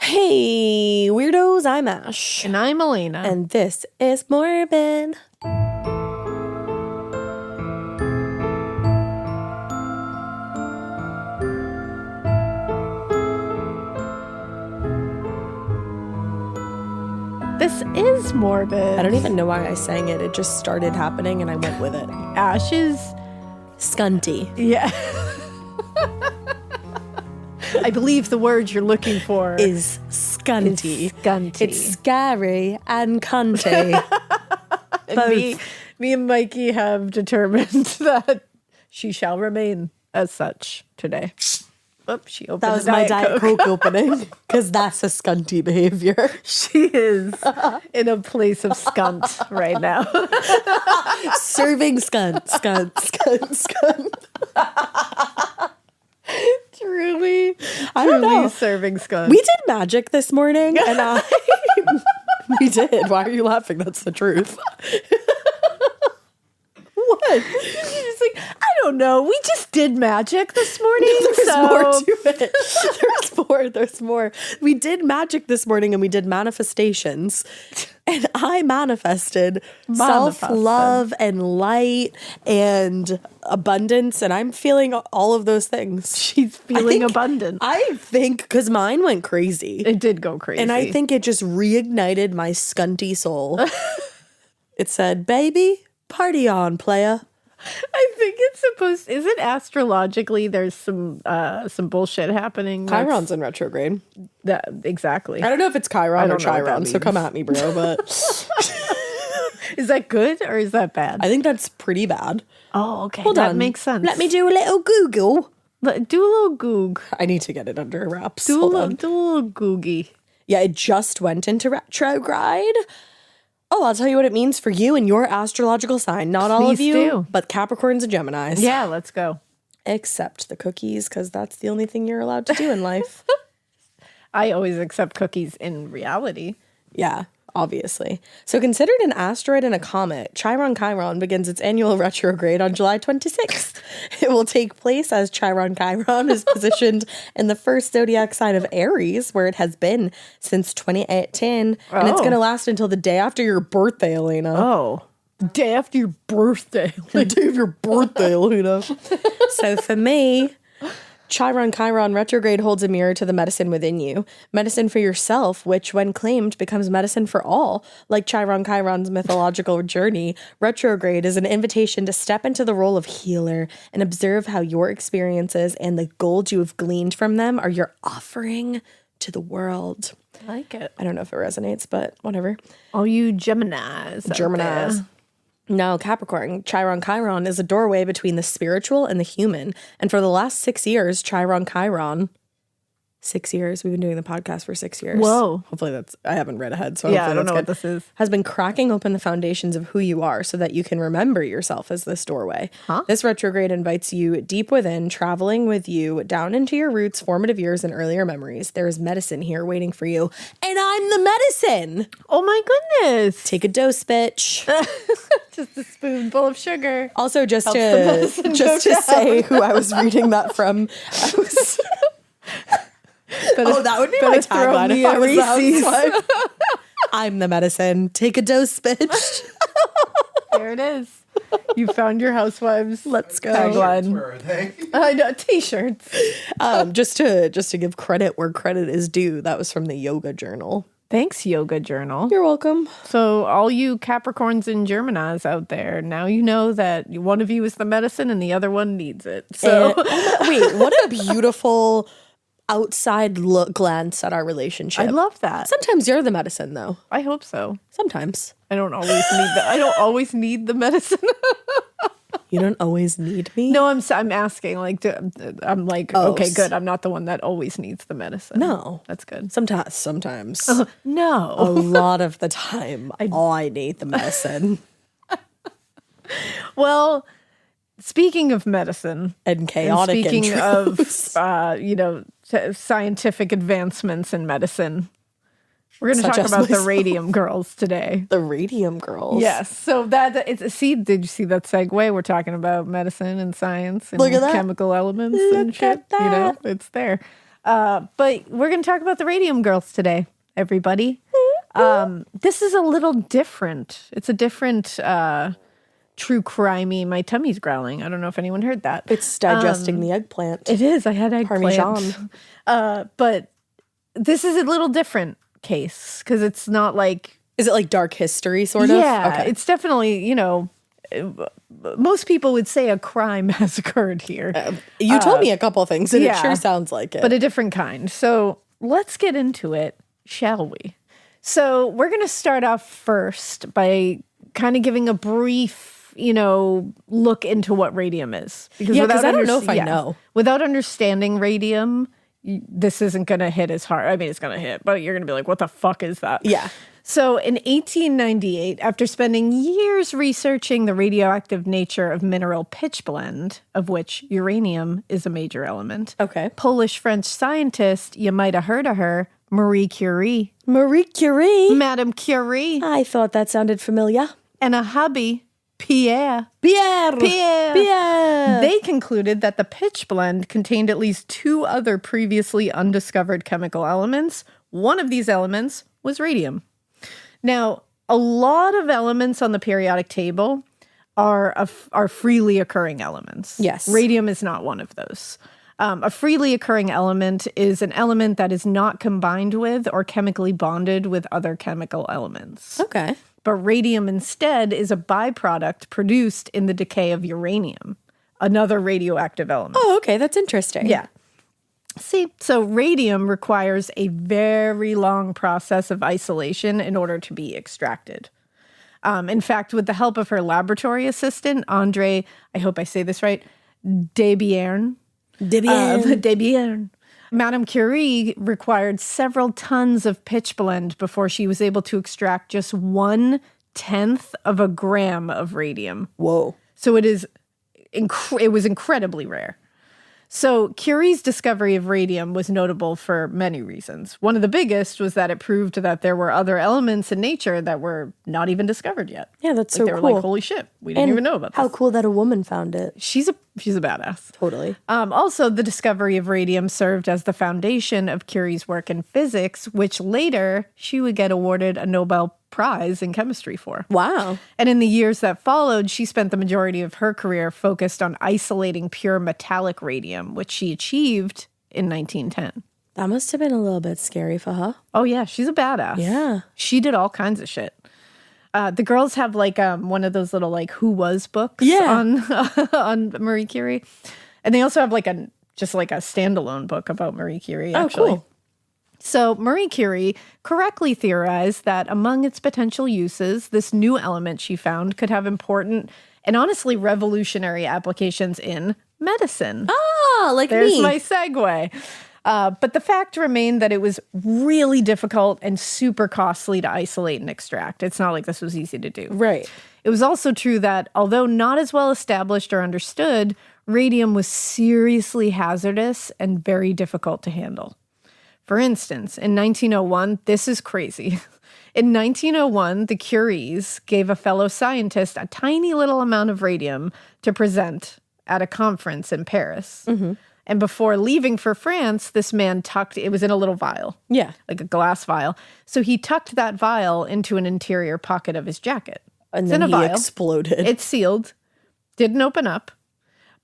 Hey, weirdos, I'm Ash. And I'm Elena. And this is Morbid. This is Morbid. I don't even know why I sang it. It just started happening and I went with it. Ash is... Scunty. Yeah. I believe the word you're looking for is scunty. Scunty. It's scary and cunty. And me and Mikey have determined that she shall remain as such today. Oops, she opened That was the my Diet Diet Coke opening, because that's a scunty behavior. She is in a place of scunt right now. Serving skunt. Truly I don't know. Serving scunt. We did magic this morning, and we did. Why are you laughing? That's the truth. What? She's like, I don't know. We just did magic this morning. There's more to it. There's more. We did magic this morning and we did manifestations. And I manifested self-love and light and abundance. And I'm feeling all of those things. She's feeling abundant. I think because mine went crazy. It did go crazy. And I think it just reignited my scunty soul. It said, baby, party on, playa. I think it's supposed. Is it astrologically? There's some bullshit happening. Chiron's in retrograde. Exactly. I don't know if it's Chiron or Chiron, so means. come at me, bro. But is that good or is that bad? I think that's pretty bad. Oh, okay. Hold that on. makes sense. Let me do a little Google. Do a little goog. I need to get it under wraps. Do a Hold little, on. do a little googie. Yeah, it just went into retrograde. Oh, I'll tell you what it means for you and your astrological sign. Not all of Please you, do. but Capricorns and Geminis. Yeah, let's go. Except the cookies, because that's the only thing you're allowed to do in life. I always accept cookies in reality. Yeah, obviously. So considered an asteroid and a comet, Chiron begins its annual retrograde on July 26th. It will take place as Chiron is positioned in the first zodiac sign of Aries, where it has been since 2018. And it's going to last until the day after your birthday, Elena. Oh. Day after your birthday. The day of your birthday, Elena. So for me, Chiron retrograde holds a mirror to the medicine within you. Medicine for yourself, which when claimed becomes medicine for all. Like Chiron's mythological journey, retrograde is an invitation to step into the role of healer and observe how your experiences and the gold you have gleaned from them are your offering to the world. I like it. I don't know if it resonates, but whatever. All you Geminis. No, Capricorn, Chiron is a doorway between the spiritual and the human. And for the last 6 years, Chiron, 6 years. We've been doing the podcast for 6 years. Whoa. Hopefully I haven't read ahead. So Yeah, I don't know good. what this is. Has been cracking open the foundations of who you are so that you can remember yourself as this doorway. Huh? This retrograde invites you deep within, traveling with you down into your roots, formative years, and earlier memories. There is medicine here waiting for you. And I'm the medicine. Oh my goodness. Take a dose, bitch. Just a spoonful of sugar. Also, just Helps the medicine go to down. say who I was reading that from, I was... that would be my tagline if I was the housewife. I'm the medicine. Take a dose, bitch. There it is. You found your housewives. Let's go. Tagline. Where are they? I know, t-shirts. Just to give credit where credit is due, that was from the Yoga Journal. Thanks, Yoga Journal. You're welcome. So all you Capricorns and Geminis out there, now you know that one of you is the medicine and the other one needs it. So Wait, what a beautiful outside look glance at our relationship. I love that. Sometimes you're the medicine, though. I hope so. Sometimes. I don't always need the medicine. You don't always need me? No, I'm asking. I'm like, Oh, okay, good. I'm not the one that always needs the medicine. No. That's good. Sometimes. No. A lot of the time, I need the medicine. Well, speaking of medicine And chaotic and speaking intros. of scientific advancements in medicine, we're going to Such talk as about the myself. Radium Girls today. The Radium Girls. Yes. So did you see that segue? We're talking about medicine and science and Look at that. chemical elements Look and shit. at that. It's there. But we're going to talk about the Radium Girls today, everybody. This is a little different. It's a different true crimey. My tummy's growling. I don't know if anyone heard that. It's digesting the eggplant. It is. I had eggplant. Parmesan. But this is a little different case because it's not like... Is it like dark history sort of? Yeah, it's definitely, most people would say a crime has occurred here. You told me a couple of things and it sure sounds like it. But a different kind. So let's get into it, shall we? So we're going to start off first by kind of giving a brief, look into what radium is. Because I don't know if I know. Without understanding radium, this isn't going to hit as hard. I mean, it's going to hit, but you're going to be like, what the fuck is that? Yeah. So in 1898, after spending years researching the radioactive nature of mineral pitchblende, of which uranium is a major element, Polish-French scientist, you might have heard of her, Marie Curie. Marie Curie? Madame Curie. I thought that sounded familiar. And a hubby, Pierre. Pierre. They concluded that the pitchblende contained at least 2 other previously undiscovered chemical elements. One of these elements was radium. Now, a lot of elements on the periodic table are freely occurring elements. Yes. Radium is not one of those. A freely occurring element is an element that is not combined with or chemically bonded with other chemical elements. Okay. But radium instead is a byproduct produced in the decay of uranium, another radioactive element. Oh, okay. That's interesting. Yeah. See, so radium requires a very long process of isolation in order to be extracted. In fact, with the help of her laboratory assistant, André, I hope I say this right, Debierne, Madame Curie required several tons of pitchblende before she was able to extract just 1/10 of a gram of radium. Whoa. So it was incredibly rare. So Curie's discovery of radium was notable for many reasons. One of the biggest was that it proved that there were other elements in nature that were not even discovered yet. Yeah, that's so they cool. They were like, holy shit, we didn't even know about this. How cool that a woman found it. She's a badass. Totally. Also, the discovery of radium served as the foundation of Curie's work in physics, which later she would get awarded a Nobel Prize in chemistry for. Wow. And in the years that followed, she spent the majority of her career focused on isolating pure metallic radium, which she achieved in 1910. That must have been a little bit scary for her. Oh, yeah. She's a badass. Yeah. She did all kinds of shit. The girls have like one of those little like Who Was books on Marie Curie. And they also have like a standalone book about Marie Curie, actually. Oh, cool. So Marie Curie correctly theorized that among its potential uses, this new element she found could have important and honestly revolutionary applications in medicine. Ah, like There's me. my segue. But the fact remained that it was really difficult and super costly to isolate and extract. It's not like this was easy to do. Right. It was also true that, although not as well established or understood, radium was seriously hazardous and very difficult to handle. For instance, in 1901, this is crazy. In 1901, the Curies gave a fellow scientist a tiny little amount of radium to present at a conference in Paris. Mm-hmm. And before leaving for France, this man it was in a little vial. Yeah. Like a glass vial. So he tucked that vial into an interior pocket of his jacket. And then he exploded. It's sealed. Didn't open up.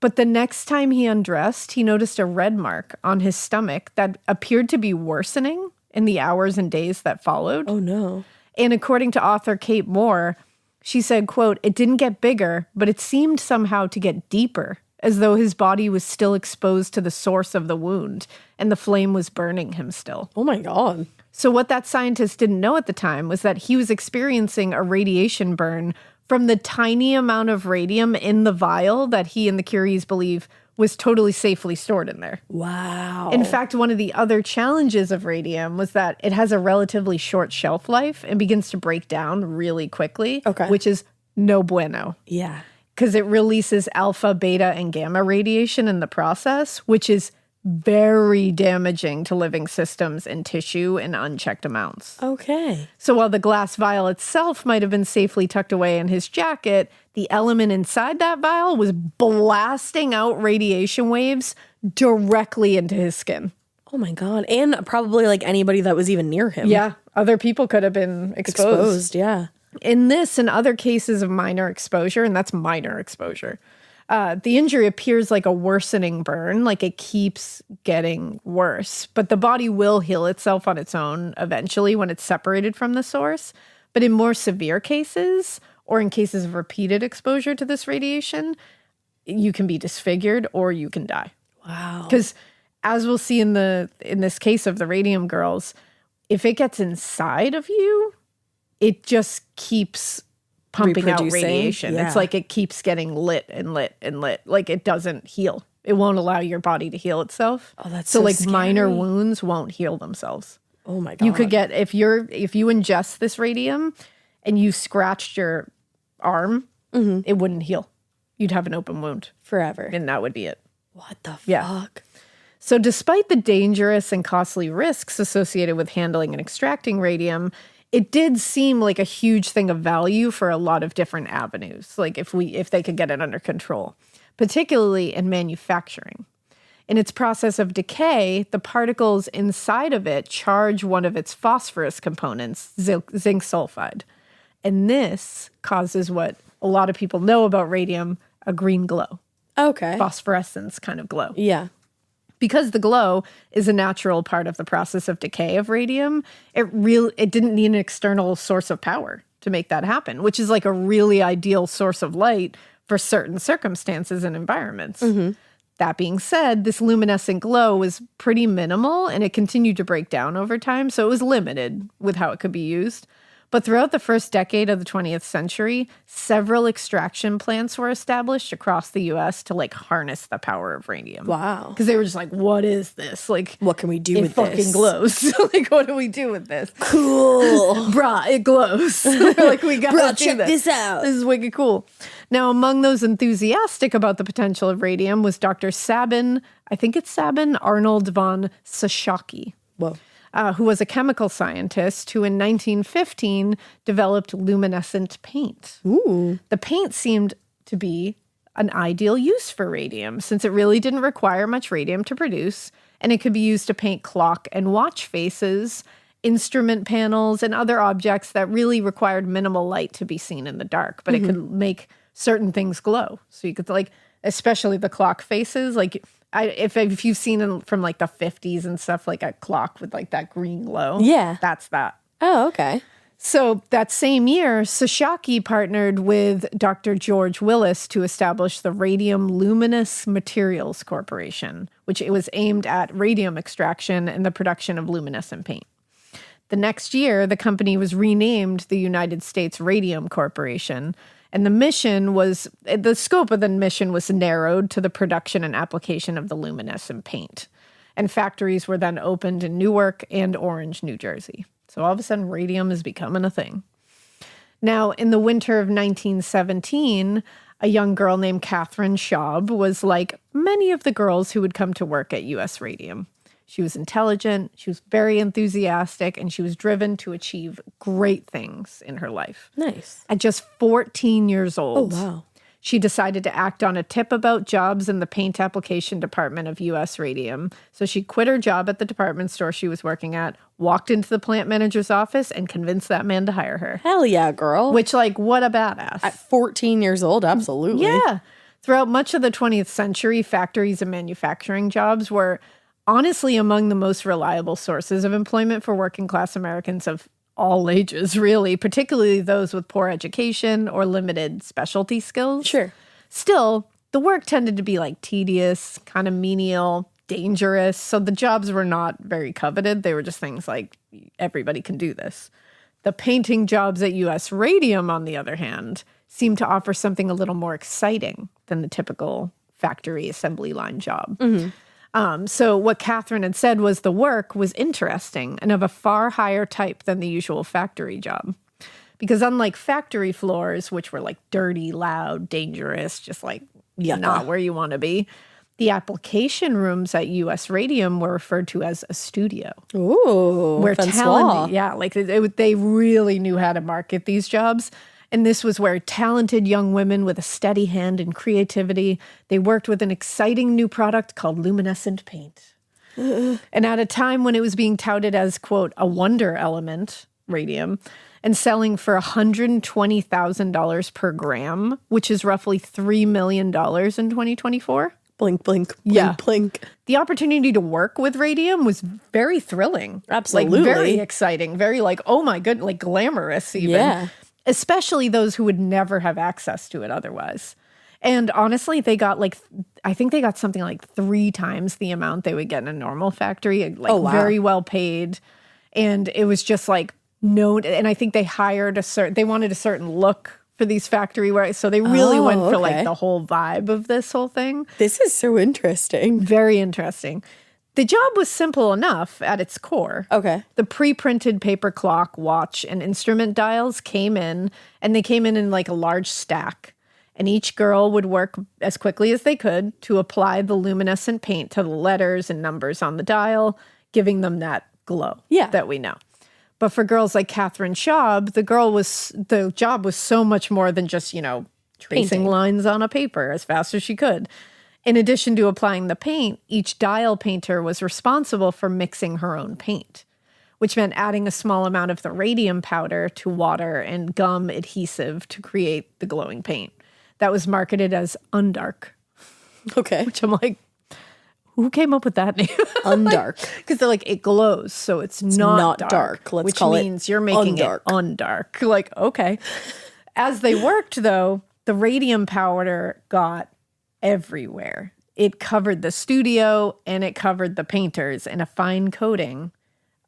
But the next time he undressed, he noticed a red mark on his stomach that appeared to be worsening in the hours and days that followed. Oh, no. And according to author Kate Moore, she said, quote, "It didn't get bigger, but it seemed somehow to get deeper, as though his body was still exposed to the source of the wound, and the flame was burning him still." Oh, my God. So what that scientist didn't know at the time was that he was experiencing a radiation burn from the tiny amount of radium in the vial that he and the Curies believe was totally safely stored in there. Wow. In fact, one of the other challenges of radium was that it has a relatively short shelf life and begins to break down really quickly, which is no bueno. Yeah. Because it releases alpha, beta, and gamma radiation in the process, which is very damaging to living systems and tissue in unchecked amounts. Okay. So while the glass vial itself might have been safely tucked away in his jacket, the element inside that vial was blasting out radiation waves directly into his skin. Oh my God. And probably like anybody that was even near him. Yeah, other people could have been exposed. Yeah. In this and other cases of minor exposure, and that's minor exposure, the injury appears like a worsening burn, like it keeps getting worse. But the body will heal itself on its own eventually when it's separated from the source. But in more severe cases, or in cases of repeated exposure to this radiation, you can be disfigured or you can die. Wow. Because as we'll see in this case of the Radium Girls, if it gets inside of you, it just keeps pumping out radiation. Yeah. It's like it keeps getting lit and lit and lit. Like it doesn't heal. It won't allow your body to heal itself. Oh, that's so like scary. Minor wounds won't heal themselves. Oh my God. You could get, if you ingest this radium and you scratched your arm, it wouldn't heal. You'd have an open wound. Forever. And that would be it. What the Yeah. fuck? So despite the dangerous and costly risks associated with handling and extracting radium, it did seem like a huge thing of value for a lot of different avenues, like if they could get it under control, particularly in manufacturing. In its process of decay, the particles inside of it charge one of its phosphorus components, zinc sulfide. And this causes what a lot of people know about radium, a green glow. Okay. Phosphorescence kind of glow. Yeah. Because the glow is a natural part of the process of decay of radium, it didn't need an external source of power to make that happen, which is like a really ideal source of light for certain circumstances and environments. That being said, this luminescent glow was pretty minimal and it continued to break down over time, so it was limited with how it could be used. But throughout the first decade of the 20th century, several extraction plants were established across the U.S. to like harness the power of radium. Wow. Because they were just like, what is this? Like, What can we do with it fucking this? glows. Like, what do we do with this? Cool. Brah, it glows. Like, we gotta Bruh, do check this out. This is wicked cool. Now, among those enthusiastic about the potential of radium was Dr. Sabin, I think it's Sabin Arnold von Sashaki. Whoa. Who was a chemical scientist who in 1915 developed luminescent paint. Ooh. The paint seemed to be an ideal use for radium since it really didn't require much radium to produce, and it could be used to paint clock and watch faces, instrument panels, and other objects that really required minimal light to be seen in the dark, but it could make certain things glow. So you could like, especially the clock faces, like if you've seen them from like the 50s and stuff, like a clock with like that green glow. Yeah. That's that. Oh, okay. So that same year, Sashaki partnered with Dr. George Willis to establish the Radium Luminous Materials Corporation, which it was aimed at radium extraction and the production of luminescent paint. The next year, the company was renamed the United States Radium Corporation, and the scope of the mission was narrowed to the production and application of the luminescent paint. And factories were then opened in Newark and Orange, New Jersey. So all of a sudden, radium is becoming a thing. Now, in the winter of 1917, a young girl named Catherine Schaub was like many of the girls who would come to work at U.S. Radium. She was intelligent, she was very enthusiastic, and she was driven to achieve great things in her life. Nice. At just 14 years old, wow. she decided to act on a tip about jobs in the paint application department of U.S. Radium. So she quit her job at the department store she was working at, walked into the plant manager's office, and convinced that man to hire her. Hell yeah, girl. Which, like, what a badass. At 14 years old, absolutely. Yeah. Throughout much of the 20th century, factories and manufacturing jobs were honestly among the most reliable sources of employment for working class Americans of all ages, really, particularly those with poor education or limited specialty skills. Sure. Still, the work tended to be like tedious, kind of menial, dangerous. So the jobs were not very coveted. They were just things like everybody can do this. The painting jobs at U.S. Radium, on the other hand, seemed to offer something a little more exciting than the typical factory assembly line job. So what Catherine had said was the work was interesting and of a far higher type than the usual factory job. Because unlike factory floors, which were like dirty, loud, dangerous, just like not where you want to be, the application rooms at U.S. Radium were referred to as a studio. Ooh, where Francois. they really knew how to market these jobs. And this was where talented young women with a steady hand and creativity, they worked with an exciting new product called luminescent paint. And at a time when it was being touted as, quote, a wonder element, radium, and selling for $120,000 per gram, which is roughly $3 million in 2024. Blink, blink, blink, Yeah. blink. The opportunity to work with radium was very thrilling. Absolutely. Like, very exciting. Very like, oh my goodness, like glamorous even. Yeah. Especially those who would never have access to it otherwise. And honestly, they got like, I think they got something like 3 times the amount they would get in a normal factory. Like, Oh, wow. very well paid. And it was just like, known. And I think they hired they wanted a certain look for these factory wear. So they really went for like the whole vibe of this whole thing. This is so interesting. Very interesting. The job was simple enough at its core. Okay. The pre-printed paper clock, watch, and instrument dials came in, and they came in like a large stack. And each girl would work as quickly as they could to apply the luminescent paint to the letters and numbers on the dial, giving them that glow that we know. But for girls like Catherine Schaub, the job was so much more than just, tracing Painting. lines on a paper as fast as she could. In addition to applying the paint, each dial painter was responsible for mixing her own paint, which meant adding a small amount of the radium powder to water and gum adhesive to create the glowing paint. That was marketed as Undark, Okay. which I'm like, who came up with that name? Undark. Because they're like, it glows, so it's not dark. Let's which call it means you're making undark. it undark. Like, okay. As they worked, though, the radium powder got everywhere. It covered the studio and it covered the painters in a fine coating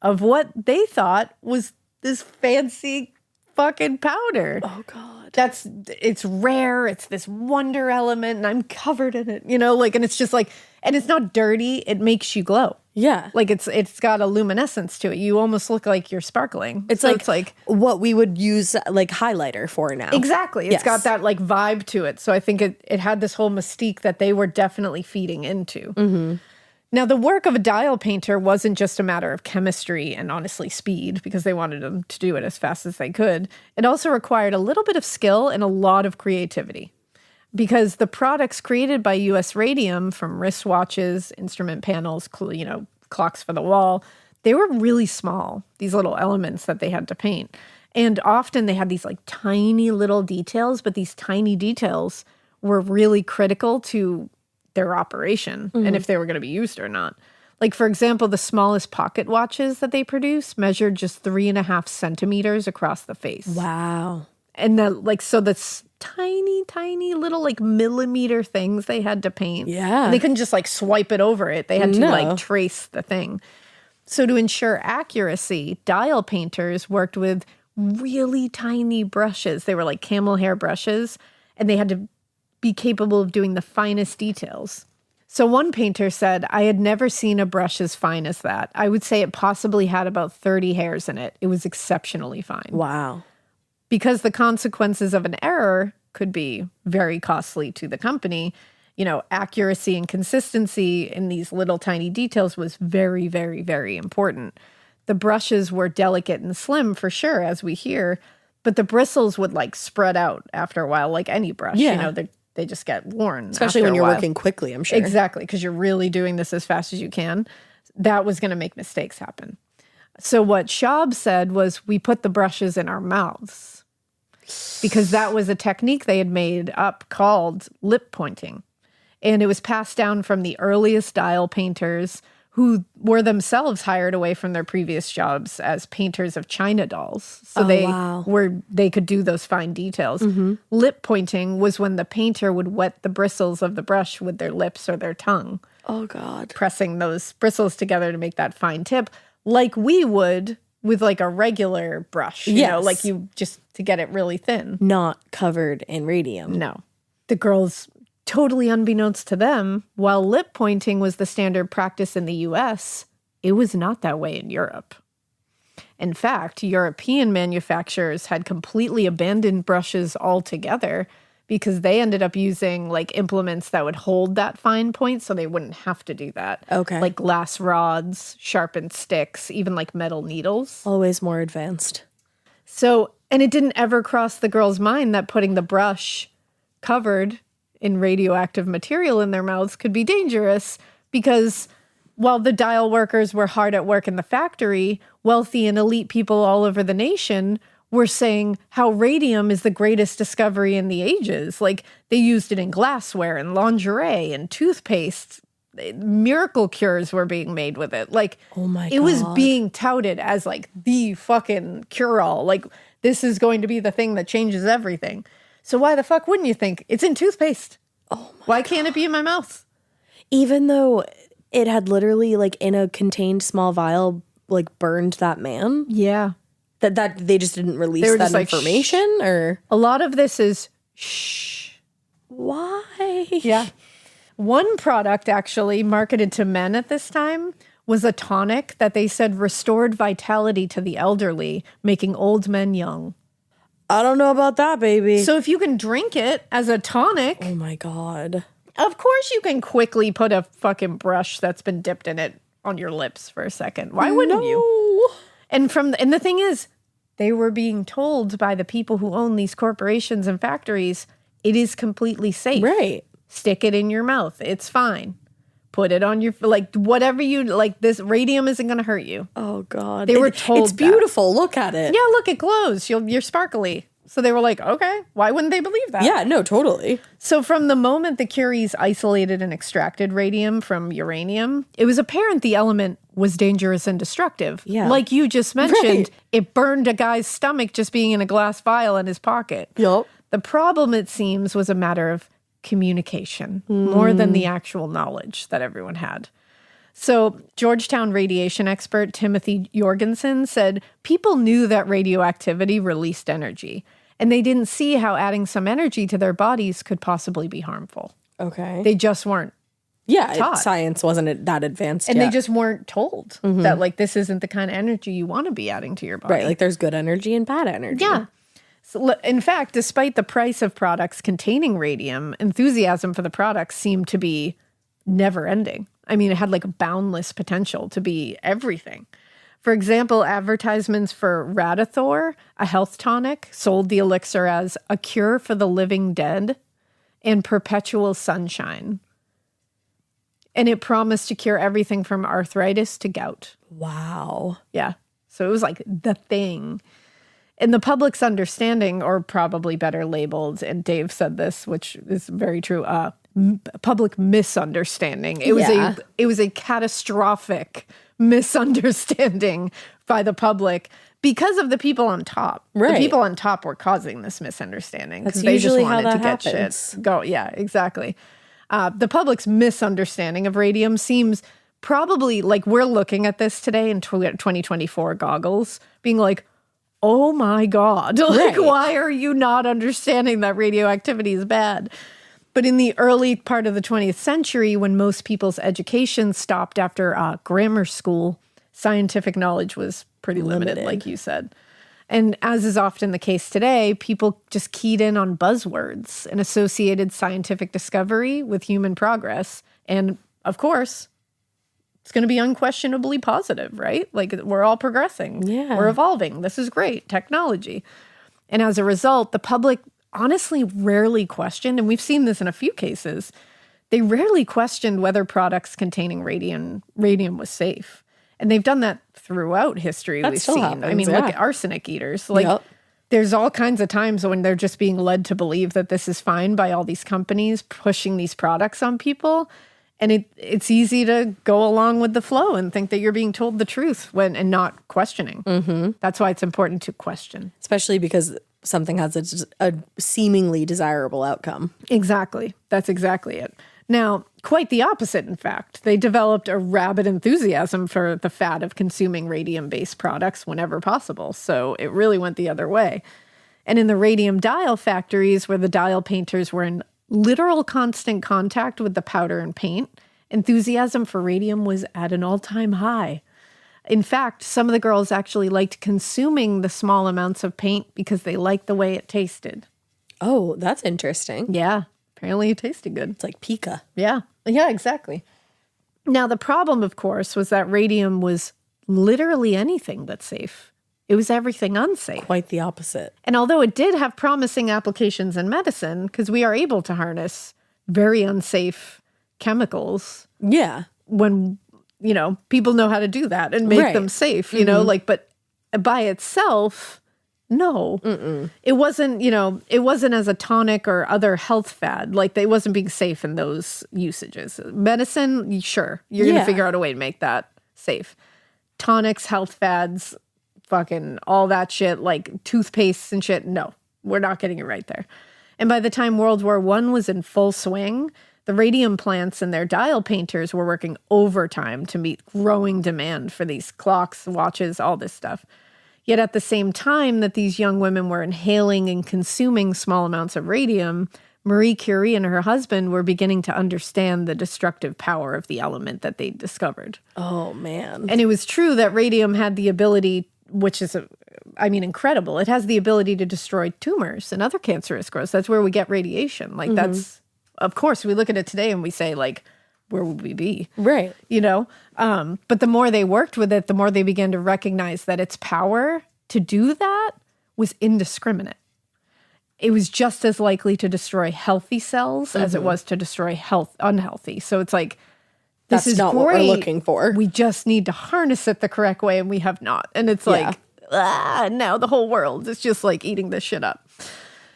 of what they thought was this fancy fucking powder. Oh, God. It's rare. It's this wonder element, and I'm covered in it, and it's just like, and it's not dirty. It makes you glow. Yeah. Like it's got a luminescence to it. You almost look like you're sparkling. It's like what we would use like highlighter for now. Exactly. It's Yes. got that like vibe to it. So I think it had this whole mystique that they were definitely feeding into. Mm-hmm. Now, the work of a dial painter wasn't just a matter of chemistry and honestly speed, because they wanted them to do it as fast as they could. It also required a little bit of skill and a lot of creativity, because the products created by U.S. Radium, from wristwatches, instrument panels, clocks for the wall, they were really small, these little elements that they had to paint. And often they had these like tiny little details, but these tiny details were really critical to their operation and if they were going to be used or not. Like, for example, the smallest pocket watches that they produce measured just 3.5 centimeters across the face. Wow. And so that's tiny little like millimeter things they had to paint. Yeah. And they couldn't just like swipe it over it. They had to No. like trace the thing. So to ensure accuracy, dial painters worked with really tiny brushes. They were like camel hair brushes, and they had to be capable of doing the finest details. So one painter said, I had never seen a brush as fine as that. I would say it possibly had about 30 hairs in it. It was exceptionally fine. Wow. Because the consequences of an error could be very costly to the company, accuracy and consistency in these little tiny details was very, very, very important. The brushes were delicate and slim for sure, as we hear, but the bristles would like spread out after a while, like any brush. Yeah. They just get worn. Especially after when a you're while. working quickly, I'm sure. Exactly, because you're really doing this as fast as you can. That was going to make mistakes happen. So what Schaub said was, we put the brushes in our mouths, because that was a technique they had made up called lip pointing. And it was passed down from the earliest dial painters, who were themselves hired away from their previous jobs as painters of china dolls. So they could do those fine details. Lip pointing was when the painter would wet the bristles of the brush with their lips or their tongue, Oh, God. pressing those bristles together to make that fine tip, like we would with like a regular brush, like you just to get it really thin. Not covered in radium. No. The girls, totally unbeknownst to them, while lip pointing was the standard practice in the US, it was not that way in Europe. In fact, European manufacturers had completely abandoned brushes altogether, because they ended up using like implements that would hold that fine point so they wouldn't have to do that. Okay. Like glass rods, sharpened sticks, even like metal needles. Always more advanced. So, and it didn't ever cross the girl's mind that putting the brush covered in radioactive material in their mouths could be dangerous, because while the dial workers were hard at work in the factory, wealthy and elite people all over the nation were saying how radium is the greatest discovery in the ages. Like, they used it in glassware and lingerie and toothpaste. Miracle cures were being made with it. Like, oh my God. It was being touted as like the fucking cure-all. Like, this is going to be the thing that changes everything. So why the fuck wouldn't you think? It's in toothpaste. Oh my Why can't it be in my mouth? Even though it had literally, like, in a contained small vial, like, burned that man? Yeah. That they just didn't release that information? Or a lot of this is shh. Why? Yeah. One product actually marketed to men at this time was a tonic that they said restored vitality to the elderly, making old men young. I don't know about that, baby. So if you can drink it as a tonic, oh my God. Of course you can quickly put a fucking brush that's been dipped in it on your lips for a second. Why wouldn't you? And the thing is, they were being told by the people who own these corporations and factories, it is completely safe. Right. Stick it in your mouth. It's fine. Put it on your, like, whatever you, like, this radium isn't going to hurt you. Oh, God. They were told it's beautiful. Look at it. Yeah, look, it glows. You're sparkly. So they were like, okay, why wouldn't they believe that? Yeah, no, totally. So from the moment the Curies isolated and extracted radium from uranium, it was apparent the element was dangerous and destructive. Yeah. Like you just mentioned, Right. It burned a guy's stomach just being in a glass vial in his pocket. Yup. The problem, it seems, was a matter of communication more than the actual knowledge that everyone had. So Georgetown radiation expert Timothy Jorgensen said people knew that radioactivity released energy, and they didn't see how adding some energy to their bodies could possibly be harmful. Okay. They just weren't taught. Science wasn't that advanced And yet. they just weren't told that, like, this isn't the kind of energy you want to be adding to your body. Right, like there's good energy and bad energy. Yeah. So, in fact, despite the price of products containing radium, enthusiasm for the products seemed to be never ending. I mean, it had like boundless potential to be everything. For example, advertisements for Radithor, a health tonic, sold the elixir as a cure for the living dead and perpetual sunshine. And it promised to cure everything from arthritis to gout. Wow. Yeah. So it was like the thing. In the public's understanding, or probably better labeled, and Dave said this, which is very true, public misunderstanding. It was a catastrophic misunderstanding by the public because of the people on top. Right. The people on top were causing this misunderstanding That's because they just usually wanted how to that get happens. shit go. Yeah, exactly. The public's misunderstanding of radium seems probably like we're looking at this today in 2024 goggles, being like, oh my God, like, Right. why are you not understanding that radioactivity is bad? But in the early part of the 20th century, when most people's education stopped after grammar school, scientific knowledge was pretty limited, like you said. And as is often the case today, people just keyed in on buzzwords and associated scientific discovery with human progress. And of course, it's going to be unquestionably positive, right? Like, we're all progressing. Yeah. We're evolving. This is great. Technology. And as a result, the public honestly rarely questioned, and we've seen this in a few cases, they rarely questioned whether products containing radium was safe. And they've done that throughout history. That We've still seen. happens, I mean, yeah. look at arsenic eaters. Like, Yep. there's all kinds of times when they're just being led to believe that this is fine by all these companies pushing these products on people. And it's easy to go along with the flow and think that you're being told the truth and not questioning. Mm-hmm. That's why it's important to question. Especially because something has a seemingly desirable outcome. Exactly. That's exactly it. Now, quite the opposite, in fact. They developed a rabid enthusiasm for the fad of consuming radium-based products whenever possible. So it really went the other way. And in the radium dial factories, where the dial painters were in literal constant contact with the powder and paint, enthusiasm for radium was at an all-time high. In fact, some of the girls actually liked consuming the small amounts of paint because they liked the way it tasted. Oh, that's interesting. Yeah, apparently it tasted good. It's like pica. Yeah, exactly. Now, the problem, of course, was that radium was literally anything but safe. It was everything unsafe. Quite the opposite. And although it did have promising applications in medicine, because we are able to harness very unsafe chemicals Yeah. when people know how to do that and make Right. them safe, but by itself, no. It wasn't, it wasn't as a tonic or other health fad. Like, it wasn't being safe in those usages. Medicine, sure, you're going to figure out a way to make that safe. Tonics, health fads, fucking all that shit, like toothpastes and shit, no, we're not getting it right there. And by the time World War I was in full swing, the radium plants and their dial painters were working overtime to meet growing demand for these clocks, watches, all this stuff. Yet at the same time that these young women were inhaling and consuming small amounts of radium, Marie Curie and her husband were beginning to understand the destructive power of the element that they discovered. Oh, man. And it was true that radium had the ability, which is, incredible. It has the ability to destroy tumors and other cancerous growths. That's where we get radiation. Like, that's, of course, we look at it today and we say, like, where would we be? Right. But the more they worked with it, the more they began to recognize that its power to do that was indiscriminate. It was just as likely to destroy healthy cells as it was to destroy unhealthy. So it's like, this is not great. what we're looking for. We just need to harness it the correct way, and we have not. And it's like, now the whole world is just like eating this shit up.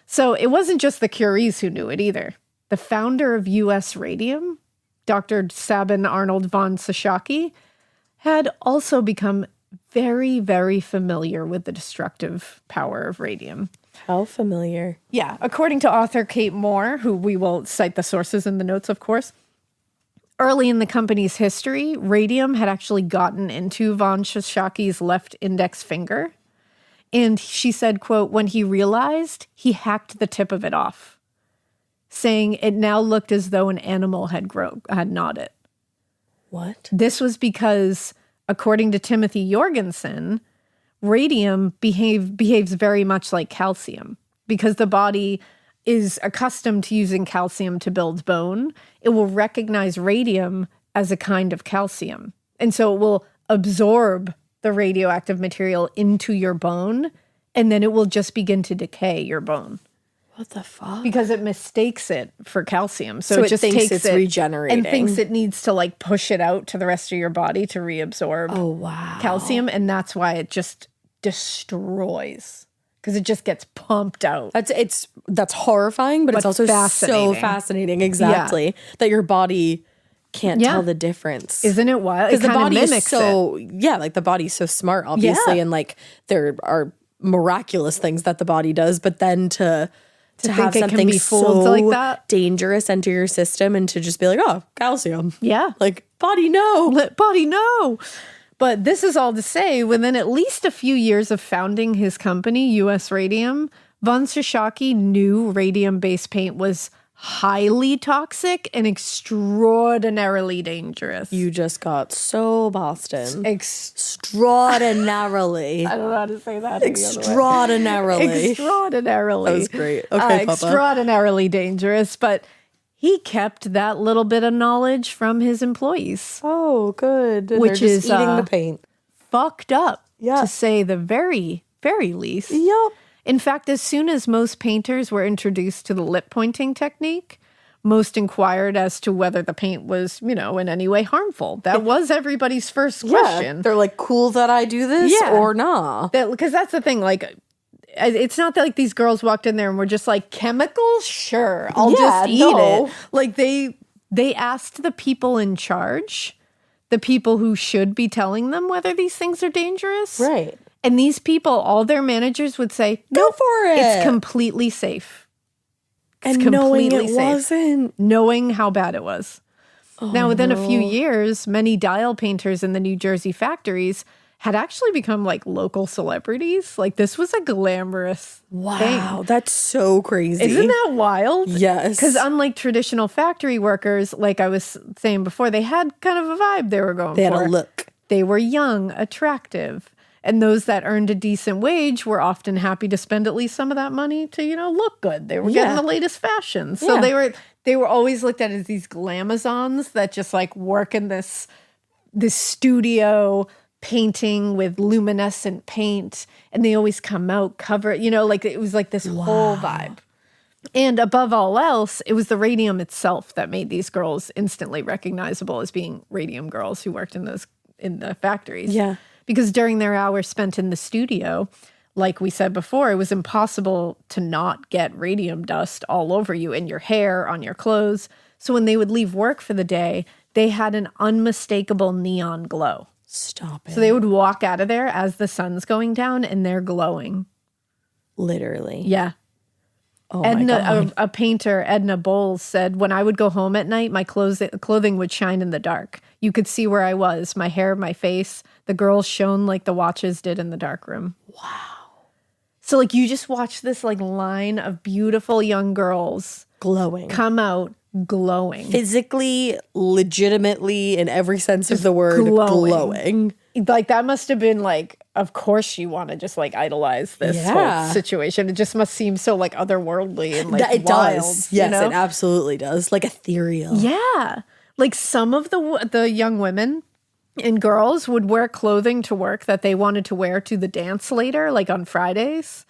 So it wasn't just the Curies who knew it either. The founder of U.S. Radium, Dr. Sabin Arnold von Sashaki, had also become very, very familiar with the destructive power of radium. How familiar. Yeah. According to author Kate Moore, who we will cite the sources in the notes, of course, early in the company's history, radium had actually gotten into von Sashaki's left index finger. And she said, quote, when he realized, he hacked the tip of it off, saying it now looked as though an animal had gnawed it. What? This was because, according to Timothy Jorgensen, radium behaves very much like calcium. Because the body is accustomed to using calcium to build bone, it will recognize radium as a kind of calcium. And so it will absorb the radioactive material into your bone, and then it will just begin to decay your bone. What the fuck? Because it mistakes it for calcium. So it just thinks takes it's it regenerating. and thinks it needs to like push it out to the rest of your body to reabsorb calcium. And that's why it just destroys. Because it just gets pumped out. That's horrifying, but it's also so fascinating. Exactly. That your body can't tell the difference. Isn't it wild? Because the body is so like the body's so smart, obviously, and like there are miraculous things that the body does, but then to have something so like that, dangerous enter your system and to just be like, oh, calcium. Yeah. Like, body, no. Let body know. But this is all to say, within at least a few years of founding his company, U.S. Radium, von Sashaki knew radium-based paint was highly toxic and extraordinarily dangerous. You just got so Boston. Extraordinarily. I don't know how to say that. Extraordinarily. Extraordinarily. That was great. Okay, Papa. Extraordinarily dangerous, but he kept that little bit of knowledge from his employees. Oh, good. And which they're is just eating the paint. Fucked up, to say the very, very least. Yep. In fact, as soon as most painters were introduced to the lip pointing technique, most inquired as to whether the paint was, in any way harmful. That was everybody's first question. Yeah. They're like, cool that I do this or nah? Because that's the thing, like, it's not that like these girls walked in there and were just like, chemicals? Sure, I'll just eat it. Like they asked the people in charge, the people who should be telling them whether these things are dangerous. Right. And these people, all their managers would say, go for it. It's completely safe. And knowing it wasn't. Knowing how bad it was. Now, within a few years, many dial painters in the New Jersey factories had actually become like local celebrities. Like this was a glamorous thing. That's so crazy. Isn't that wild? Yes. Because unlike traditional factory workers, like I was saying before, they had kind of a vibe they were going for. They had a look. They were young, attractive. And those that earned a decent wage were often happy to spend at least some of that money to, look good. They were getting the latest fashion. So they were always looked at as these glamazons that just like work in this studio painting with luminescent paint, and they always come out covered, like it was like this whole vibe. And above all else, it was the radium itself that made these girls instantly recognizable as being radium girls who worked in the factories. Yeah. Because during their hours spent in the studio, like we said before, it was impossible to not get radium dust all over you, in your hair, on your clothes. So when they would leave work for the day, they had an unmistakable neon glow. Stop it. So they would walk out of there as the sun's going down and they're glowing. Literally. Yeah. Oh my God. A painter, Edna Bowles, said, when I would go home at night, my clothing would shine in the dark. You could see where I was, my hair, my face. The girls shone like the watches did in the dark room. Wow. So like you just watch this like line of beautiful young girls Glowing. come out glowing. Physically, legitimately, in every sense of the word, glowing. Like that must have been like, of course you want to just like idolize this whole situation. It just must seem so like otherworldly and like It wild. does. Yes, you know? it absolutely does. Like ethereal. Yeah. Like some of the young women and girls would wear clothing to work that they wanted to wear to the dance later, like on Fridays.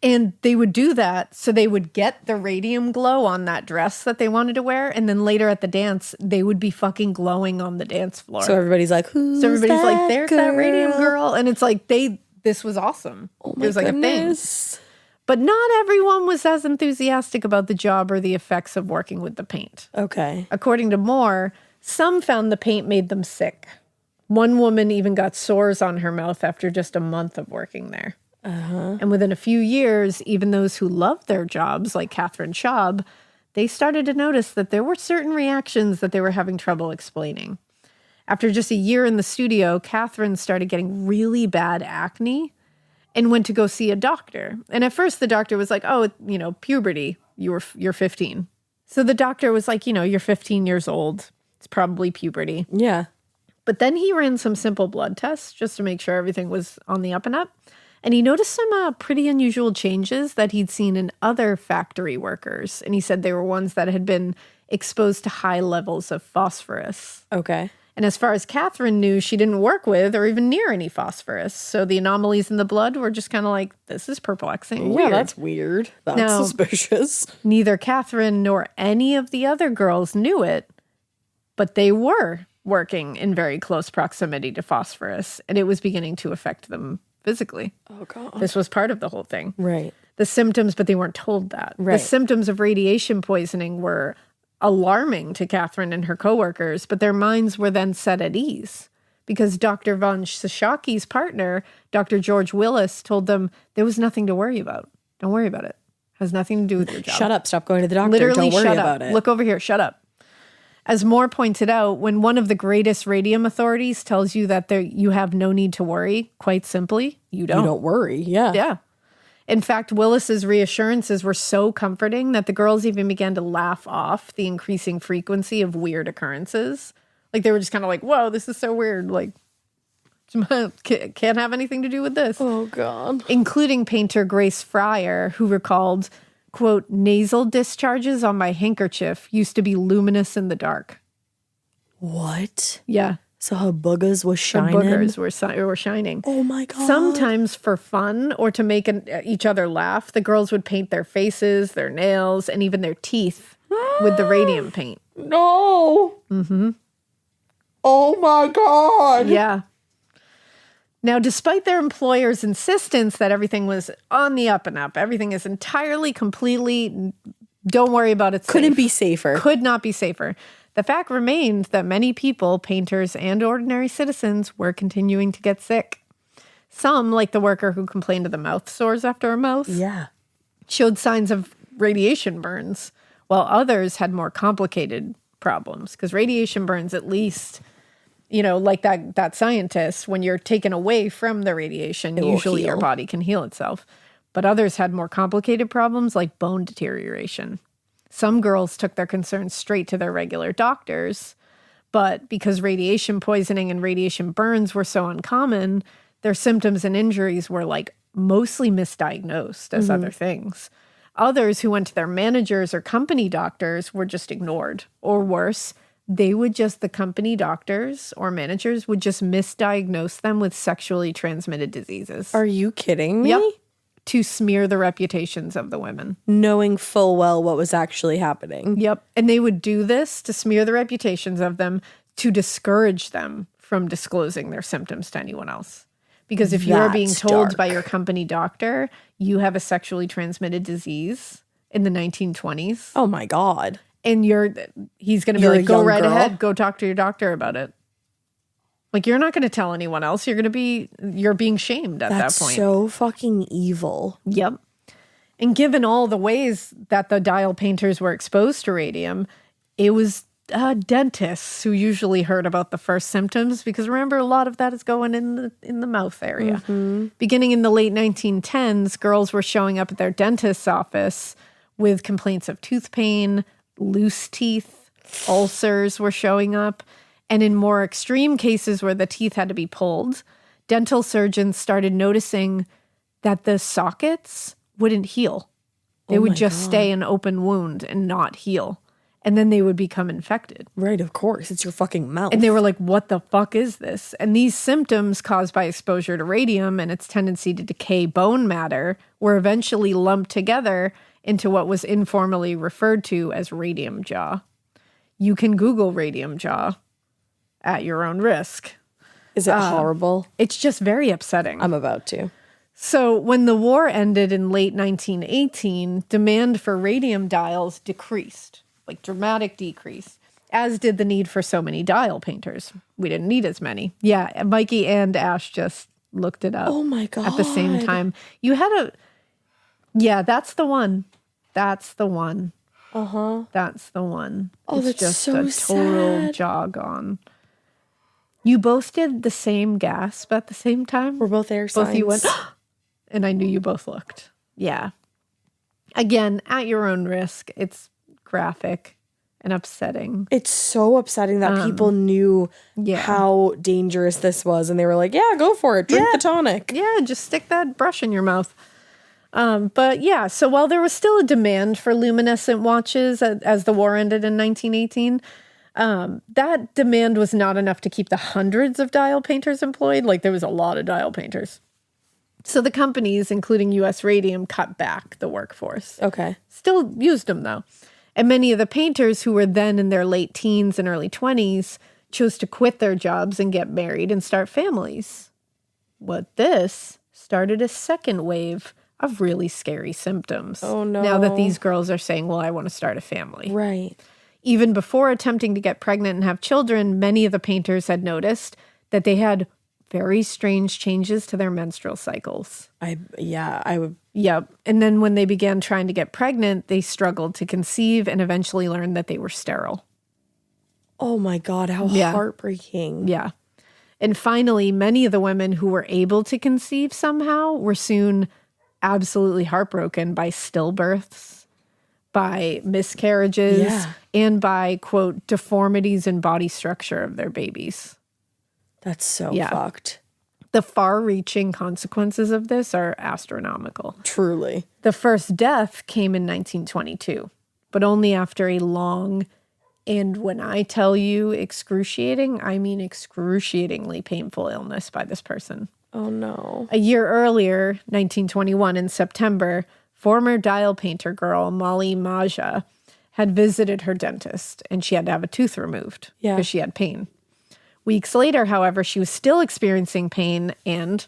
And they would do that so they would get the radium glow on that dress that they wanted to wear. And then later at the dance, they would be fucking glowing on the dance floor. So everybody's like, who's So everybody's that like, there's girl? that radium girl. And it's like, this was awesome. Oh my it was like goodness. a thing. But not everyone was as enthusiastic about the job or the effects of working with the paint. Okay. According to Moore, some found the paint made them sick. One woman even got sores on her mouth after just a month of working there. And within a few years, even those who loved their jobs, like Catherine Schaub, they started to notice that there were certain reactions that they were having trouble explaining. After just a year in the studio, Catherine started getting really bad acne and went to go see a doctor. And at first the doctor was like, oh, puberty, you're 15. So the doctor was like, you're 15 years old. It's probably puberty. Yeah. But then he ran some simple blood tests just to make sure everything was on the up and up. And he noticed some pretty unusual changes that he'd seen in other factory workers. And he said they were ones that had been exposed to high levels of phosphorus. Okay. And as far as Catherine knew, she didn't work with or even near any phosphorus. So the anomalies in the blood were just kind of like, this is perplexing. Yeah, that's weird. That's Now, suspicious. Neither Catherine nor any of the other girls knew it, but they were working in very close proximity to phosphorus, and it was beginning to affect them physically. Oh, God. This was part of the whole thing. Right. The symptoms, but they weren't told that. Right. The symptoms of radiation poisoning were alarming to Catherine and her coworkers, but their minds were then set at ease because Dr. von Sashaki's partner, Dr. George Willis, told them there was nothing to worry about. Don't worry about it. Has nothing to do with your job. Shut up. Stop going to the doctor. Literally, Don't worry shut about up. it. Look over here. Shut up. As Moore pointed out, when one of the greatest radium authorities tells you that you have no need to worry, quite simply, you don't. You don't worry. Yeah. Yeah. In fact, Willis's reassurances were so comforting that the girls even began to laugh off the increasing frequency of weird occurrences. Like they were just kind of like, whoa, this is so weird. Like, can't have anything to do with this. Oh, God. Including painter Grace Fryer, who recalled, quote, nasal discharges on my handkerchief used to be luminous in the dark. What? Yeah. So her boogers was Her shining? boogers were shining. Oh, my God. Sometimes for fun or to make each other laugh, the girls would paint their faces, their nails, and even their teeth with the radium paint. No. Mm-hmm. Oh, my God. Yeah. Now, despite their employer's insistence that everything was on the up and up, everything is entirely, completely, don't worry about it. Couldn't be safer. Could not be safer. The fact remained that many people, painters and ordinary citizens, were continuing to get sick. Some, like the worker who complained of the mouth sores after a mouth, showed signs of radiation burns, while others had more complicated problems. Because radiation burns, at least, like that scientist, when you're taken away from the radiation, usually your body can heal itself. But others had more complicated problems like bone deterioration. Some girls took their concerns straight to their regular doctors, but because radiation poisoning and radiation burns were so uncommon, their symptoms and injuries were like mostly misdiagnosed as other things. Others who went to their managers or company doctors were just ignored, or worse, the company doctors or managers would just misdiagnose them with sexually transmitted diseases. Are you kidding me? Yep. to smear the reputations of the women. Knowing full well what was actually happening. Yep. And they would do this to smear the reputations of them to discourage them from disclosing their symptoms to anyone else. Because if you're being told by your company doctor, you have a sexually transmitted disease in the 1920s. Oh my God. And he's going to be like, go right ahead, go talk to your doctor about it. Like, you're not going to tell anyone else. You're being shamed at that point. That's so fucking evil. Yep. And given all the ways that the dial painters were exposed to radium, it was dentists who usually heard about the first symptoms, because remember, a lot of that is going in the mouth area. Mm-hmm. Beginning in the late 1910s, girls were showing up at their dentist's office with complaints of tooth pain, loose teeth, ulcers were showing up. And in more extreme cases where the teeth had to be pulled, dental surgeons started noticing that the sockets wouldn't heal. They would just stay an open wound and not heal. And then they would become infected. Right, of course. It's your fucking mouth. And they were like, what the fuck is this? And these symptoms caused by exposure to radium and its tendency to decay bone matter were eventually lumped together into what was informally referred to as radium jaw. You can Google radium jaw at your own risk. Is it horrible? It's just very upsetting. I'm about to. So when the war ended in late 1918, demand for radium dials decreased, like dramatic decrease, as did the need for so many dial painters. We didn't need as many. Yeah, Mikey and Ash just looked it up. Oh my God. At the same time. You had yeah, that's the one. That's the one. Uh-huh. That's the one. Oh, it's that's just so a total sad. jog on. You both did the same gasp at the same time. We're both air signs. Both you went, and I knew you both looked. Yeah. Again, at your own risk. It's graphic and upsetting. It's so upsetting that people knew how dangerous this was, and they were like, yeah, go for it. Drink the tonic. Yeah, just stick that brush in your mouth. But yeah, so while there was still a demand for luminescent watches as the war ended in 1918, that demand was not enough to keep the hundreds of dial painters employed. Like, there was a lot of dial painters. So the companies, including U.S. Radium, cut back the workforce. Okay. Still used them, though. And many of the painters who were then in their late teens and early 20s chose to quit their jobs and get married and start families. This started a second wave of really scary symptoms. Oh, no. Now that these girls are saying, well, I want to start a family. Right. Even before attempting to get pregnant and have children, many of the painters had noticed that they had very strange changes to their menstrual cycles. I would. Yep. And then when they began trying to get pregnant, they struggled to conceive and eventually learned that they were sterile. Oh my God, how heartbreaking. Yeah. And finally, many of the women who were able to conceive somehow were soon absolutely heartbroken by stillbirths, by miscarriages, and by, quote, deformities in body structure of their babies. That's so fucked. The far-reaching consequences of this are astronomical. Truly. The first death came in 1922, but only after a long, and when I tell you excruciating, I mean excruciatingly painful illness by this person. Oh, no. A year earlier, 1921, in September, former dial painter girl Molly Maja had visited her dentist, and she had to have a tooth removed because she had pain. Weeks later, however, she was still experiencing pain, and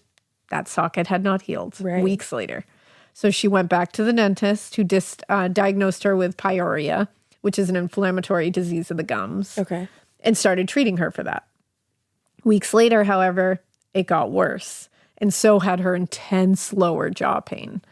that socket had not healed. Right. Weeks later. So she went back to the dentist, who diagnosed her with pyorrhea, which is an inflammatory disease of the gums. Okay. And started treating her for that. Weeks later, however, it got worse, and so had her intense lower jaw pain.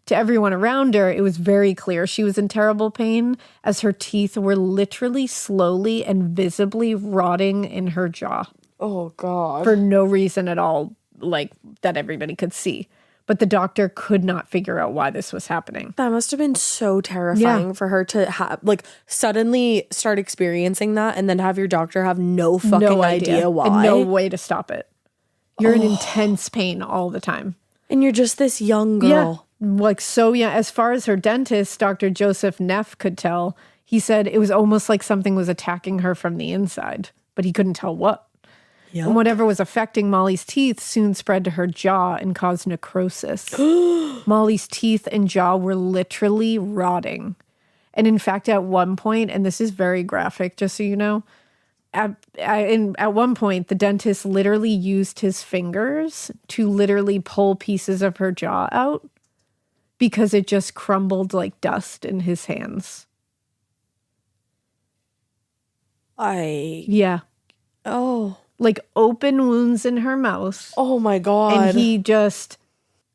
To everyone around her, it was very clear she was in terrible pain, as her teeth were literally slowly and visibly rotting in her jaw. Oh, God. For no reason at all, like, that everybody could see. But the doctor could not figure out why this was happening. That must have been so terrifying for her to suddenly start experiencing that, and then have your doctor have no fucking idea why. And no way to stop it. You're in intense pain all the time. And you're just this young girl. Yeah. Like, so yeah, as far as her dentist, Dr. Joseph Neff, could tell, he said it was almost like something was attacking her from the inside, but he couldn't tell what. Yep. And whatever was affecting Molly's teeth soon spread to her jaw and caused necrosis. Molly's teeth and jaw were literally rotting. And in fact, at one point, and this is very graphic, just so you know, at one point, the dentist literally used his fingers to literally pull pieces of her jaw out because it just crumbled like dust in his hands. Yeah. Oh. Like open wounds in her mouth. Oh my God. And he just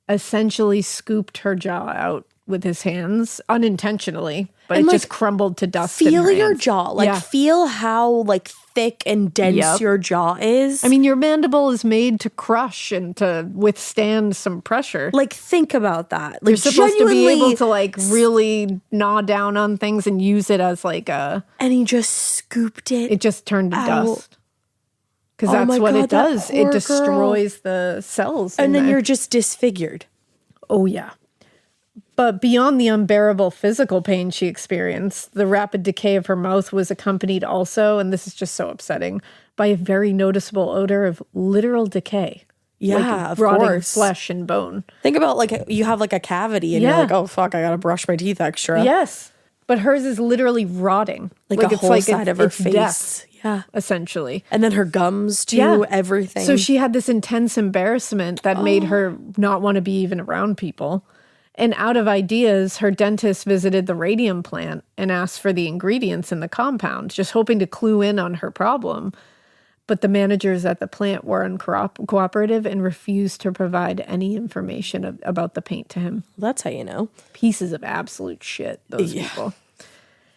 essentially scooped her jaw out with his hands unintentionally, but and it like, just crumbled to dust. In feel her your hands. jaw. Like feel how like thick and dense your jaw is. I mean, your mandible is made to crush and to withstand some pressure. Like think about that. Like you're supposed to be able to like really gnaw down on things and use it as like a. And he just scooped it. It just turned to dust. Because that's what it does. It destroys the cells. And then you're just disfigured. Oh, yeah. But beyond the unbearable physical pain she experienced, the rapid decay of her mouth was accompanied also, and this is just so upsetting, by a very noticeable odor of literal decay. Yeah, like of rotting course. Flesh and bone. Think about like you have like a cavity and you're like, oh, fuck, I got to brush my teeth extra. Yes. But hers is literally rotting. Like a whole side of her face. Death, yeah. Essentially. And then her gums too, everything. So she had this intense embarrassment that made her not want to be even around people. And out of ideas, her dentist visited the radium plant and asked for the ingredients in the compound, just hoping to clue in on her problem. But the managers at the plant were uncooperative and refused to provide any information about the paint to him. That's how you know. Pieces of absolute shit, those people.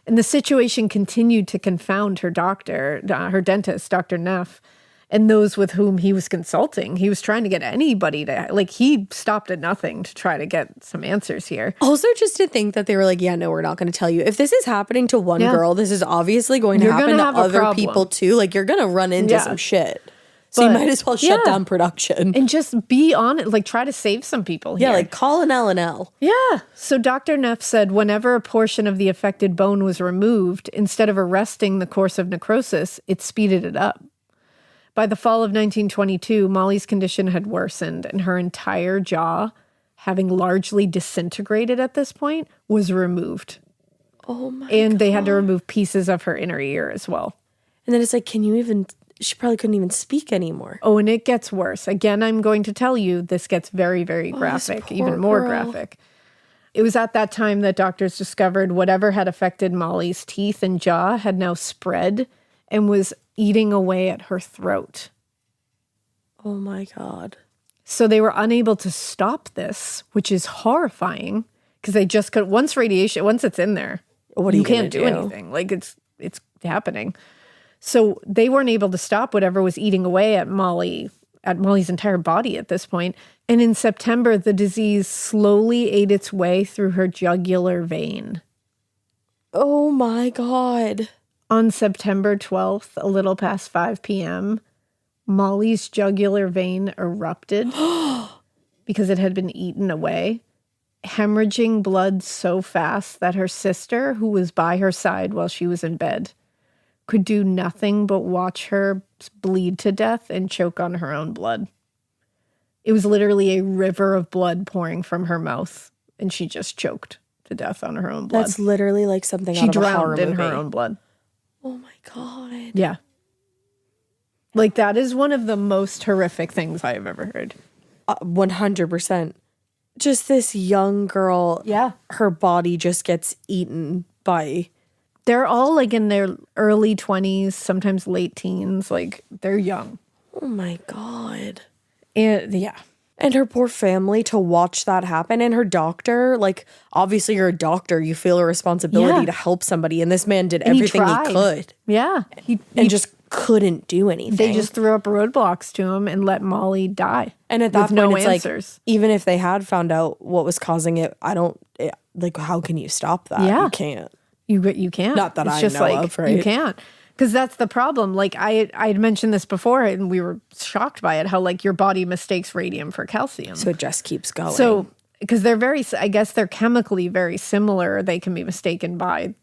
And the situation continued to confound her doctor, her dentist, Dr. Neff, and those with whom he was consulting. He was trying to get anybody to, like, he stopped at nothing to try to get some answers here. Also, just to think that they were like, yeah, no, we're not going to tell you. If this is happening to one girl, this is obviously going to happen to other people too. Like, you're going to run into some shit. So you might as well shut down production. And just be on it, like try to save some people here. Yeah, like call an L&L. Yeah. So Dr. Neff said whenever a portion of the affected bone was removed, instead of arresting the course of necrosis, it speeded it up. By the fall of 1922, Molly's condition had worsened and her entire jaw, having largely disintegrated at this point, was removed. Oh my God. And they had to remove pieces of her inner ear as well. And then it's like, can you even... She probably couldn't even speak anymore. Oh, and it gets worse. Again, I'm going to tell you, this gets very, very graphic, even more graphic. It was at that time that doctors discovered whatever had affected Molly's teeth and jaw had now spread and was eating away at her throat. Oh my God. So they were unable to stop this, which is horrifying because they just could, once it's in there, you can't do anything. Like it's happening. So they weren't able to stop whatever was eating away at Molly's entire body at this point. And in September, the disease slowly ate its way through her jugular vein. Oh my God. On September 12th, a little past 5 p.m., Molly's jugular vein erupted because it had been eaten away, hemorrhaging blood so fast that her sister, who was by her side while she was in bed, could do nothing but watch her bleed to death and choke on her own blood. It was literally a river of blood pouring from her mouth, and she just choked to death on her own blood. That's literally like something out of a horror movie. She drowned in her own blood. Oh my God. Yeah. Like, that is one of the most horrific things I have ever heard. 100%. Just this young girl, her body just gets eaten by... They're all like in their early 20s, sometimes late teens. Like, they're young. Oh my God. And yeah. And her poor family to watch that happen. And her doctor, like, obviously you're a doctor. You feel a responsibility to help somebody. And this man did everything he could. Yeah. He just couldn't do anything. They just threw up roadblocks to him and let Molly die. And at that point, no it's answers. Like, even if they had found out what was causing it, like, how can you stop that? Yeah. You can't. You can't. Not that I know of, right? You can't. Because that's the problem. Like, I had mentioned this before, and we were shocked by it, how, like, your body mistakes radium for calcium. So it just keeps going. So, because they're I guess they're chemically very similar. They can be mistaken by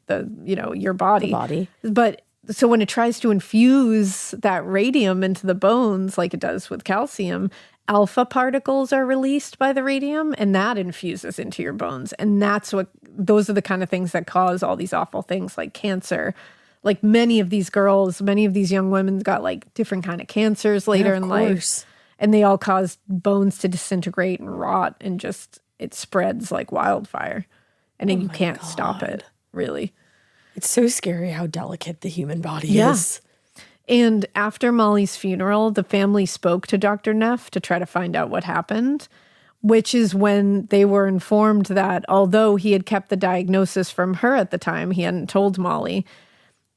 your body. The body. But So when it tries to infuse that radium into the bones, like it does with calcium, alpha particles are released by the radium, and that infuses into your bones. And those are the kind of things that cause all these awful things like cancer. Like many of these girls, many of these young women got like different kind of cancers later in life. And they all caused bones to disintegrate and rot, and just it spreads like wildfire. And then you can't stop it, really. It's so scary how delicate the human body is. And after Molly's funeral, the family spoke to Dr. Neff to try to find out what happened, which is when they were informed that although he had kept the diagnosis from her at the time, he hadn't told Molly.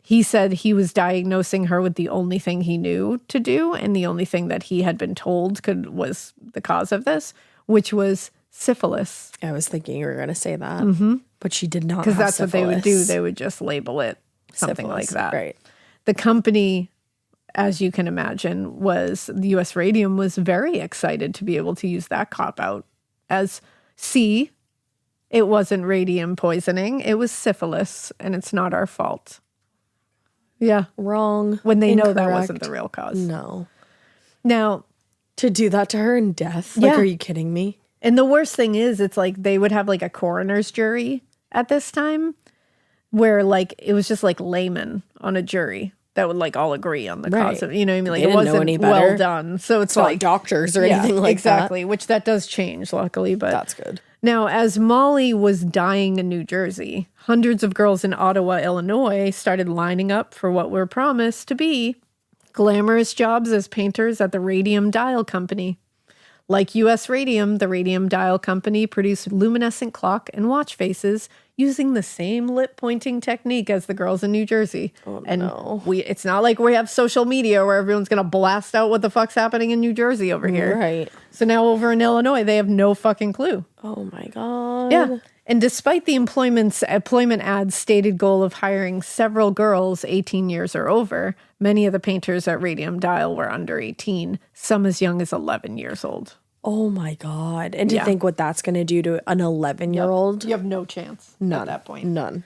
He said he was diagnosing her with the only thing he knew to do, and the only thing that he had been told was the cause of this, which was syphilis. I was thinking you were going to say that, but she did not. Because that's syphilis. What they would do. They would just label it something like that. Right. The company, as you can imagine, the U.S. Radium was very excited to be able to use that cop-out as, it wasn't radium poisoning. It was syphilis, and it's not our fault. Yeah. Wrong. When they know that wasn't the real cause. No. Now, to do that to her in death? Like, are you kidding me? And the worst thing is, it's like they would have like a coroner's jury at this time where like it was just like laymen on a jury that would like all agree on the cause of, you know what I mean? Like it wasn't well done. So it's like not doctors or anything like exactly, which that does change luckily, but that's good. Now, as Molly was dying in New Jersey, hundreds of girls in Ottawa, Illinois started lining up for what were promised to be glamorous jobs as painters at the Radium Dial Company. Like U.S. Radium, the Radium Dial Company produced luminescent clock and watch faces using the same lip pointing technique as the girls in New Jersey. Oh, and no. It's not like we have social media where everyone's going to blast out what the fuck's happening in New Jersey over here. Right. So now over in Illinois, they have no fucking clue. Oh, my God. Yeah. And despite the employment ad's stated goal of hiring several girls 18 years or over, many of the painters at Radium Dial were under 18, some as young as 11 years old. Oh, my God. And to think what that's going to do to an 11-year-old. You have no chance at that point. None.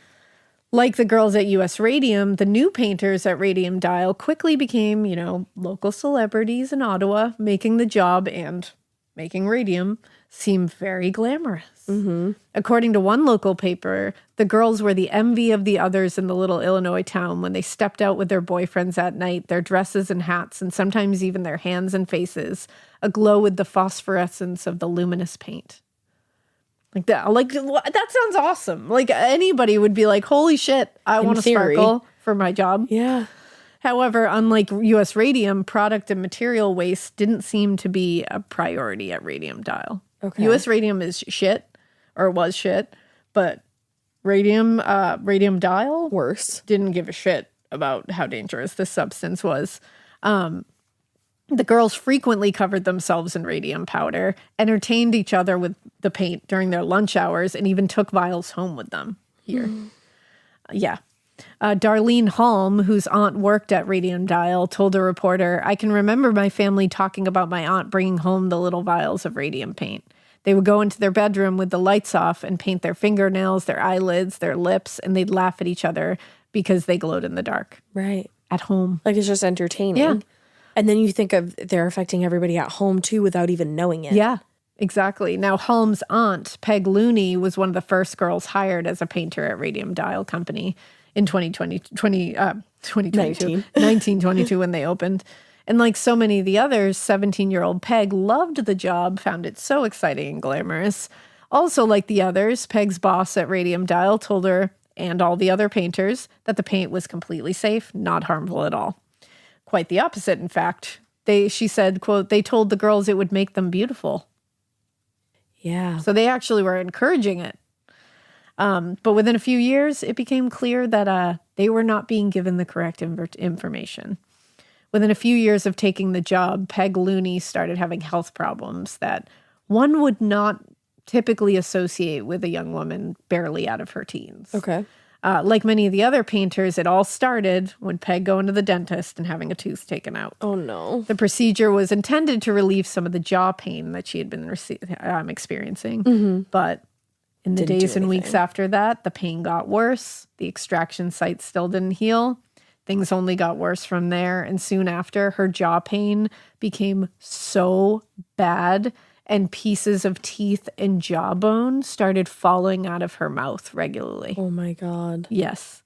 Like the girls at U.S. Radium, the new painters at Radium Dial quickly became, local celebrities in Ottawa, making the job and making radium seem very glamorous. Mm-hmm. According to one local paper, the girls were the envy of the others in the little Illinois town when they stepped out with their boyfriends at night, their dresses and hats, and sometimes even their hands and faces, aglow with the phosphorescence of the luminous paint. Like that sounds awesome. Like anybody would be like, holy shit, I want to sparkle for my job. Yeah. However, unlike U.S. Radium, product and material waste didn't seem to be a priority at Radium Dial. Okay. U.S. Radium is shit, or was shit, but Radium Dial worse didn't give a shit about how dangerous this substance was. The girls frequently covered themselves in radium powder, entertained each other with the paint during their lunch hours, and even took vials home with them here. Yeah. Darlene Halm, whose aunt worked at Radium Dial, told a reporter, "I can remember my family talking about my aunt bringing home the little vials of radium paint. They would go into their bedroom with the lights off and paint their fingernails, their eyelids, their lips, and they'd laugh at each other because they glowed in the dark." Right. At home. Like it's just entertaining. Yeah. And then you think of they're affecting everybody at home too without even knowing it. Yeah, exactly. Now, Halm's aunt, Peg Looney, was one of the first girls hired as a painter at Radium Dial Company in 1922 when they opened. And like so many of the others, 17-year-old Peg loved the job, found it so exciting and glamorous. Also, like the others, Peg's boss at Radium Dial told her and all the other painters that the paint was completely safe, not harmful at all. Quite the opposite, in fact. She said, quote, "They told the girls it would make them beautiful." Yeah. So they actually were encouraging it. But within a few years, it became clear that they were not being given the correct information. Within a few years of taking the job, Peg Looney started having health problems that one would not typically associate with a young woman barely out of her teens. Okay. Like many of the other painters, it all started when Peg going to the dentist and having a tooth taken out. Oh, no. The procedure was intended to relieve some of the jaw pain that she had been experiencing. Mm-hmm. But in the days and weeks after that, the pain got worse. The extraction site still didn't heal. Things only got worse from there. And soon after, her jaw pain became so bad and pieces of teeth and jawbone started falling out of her mouth regularly. Oh my God. Yes.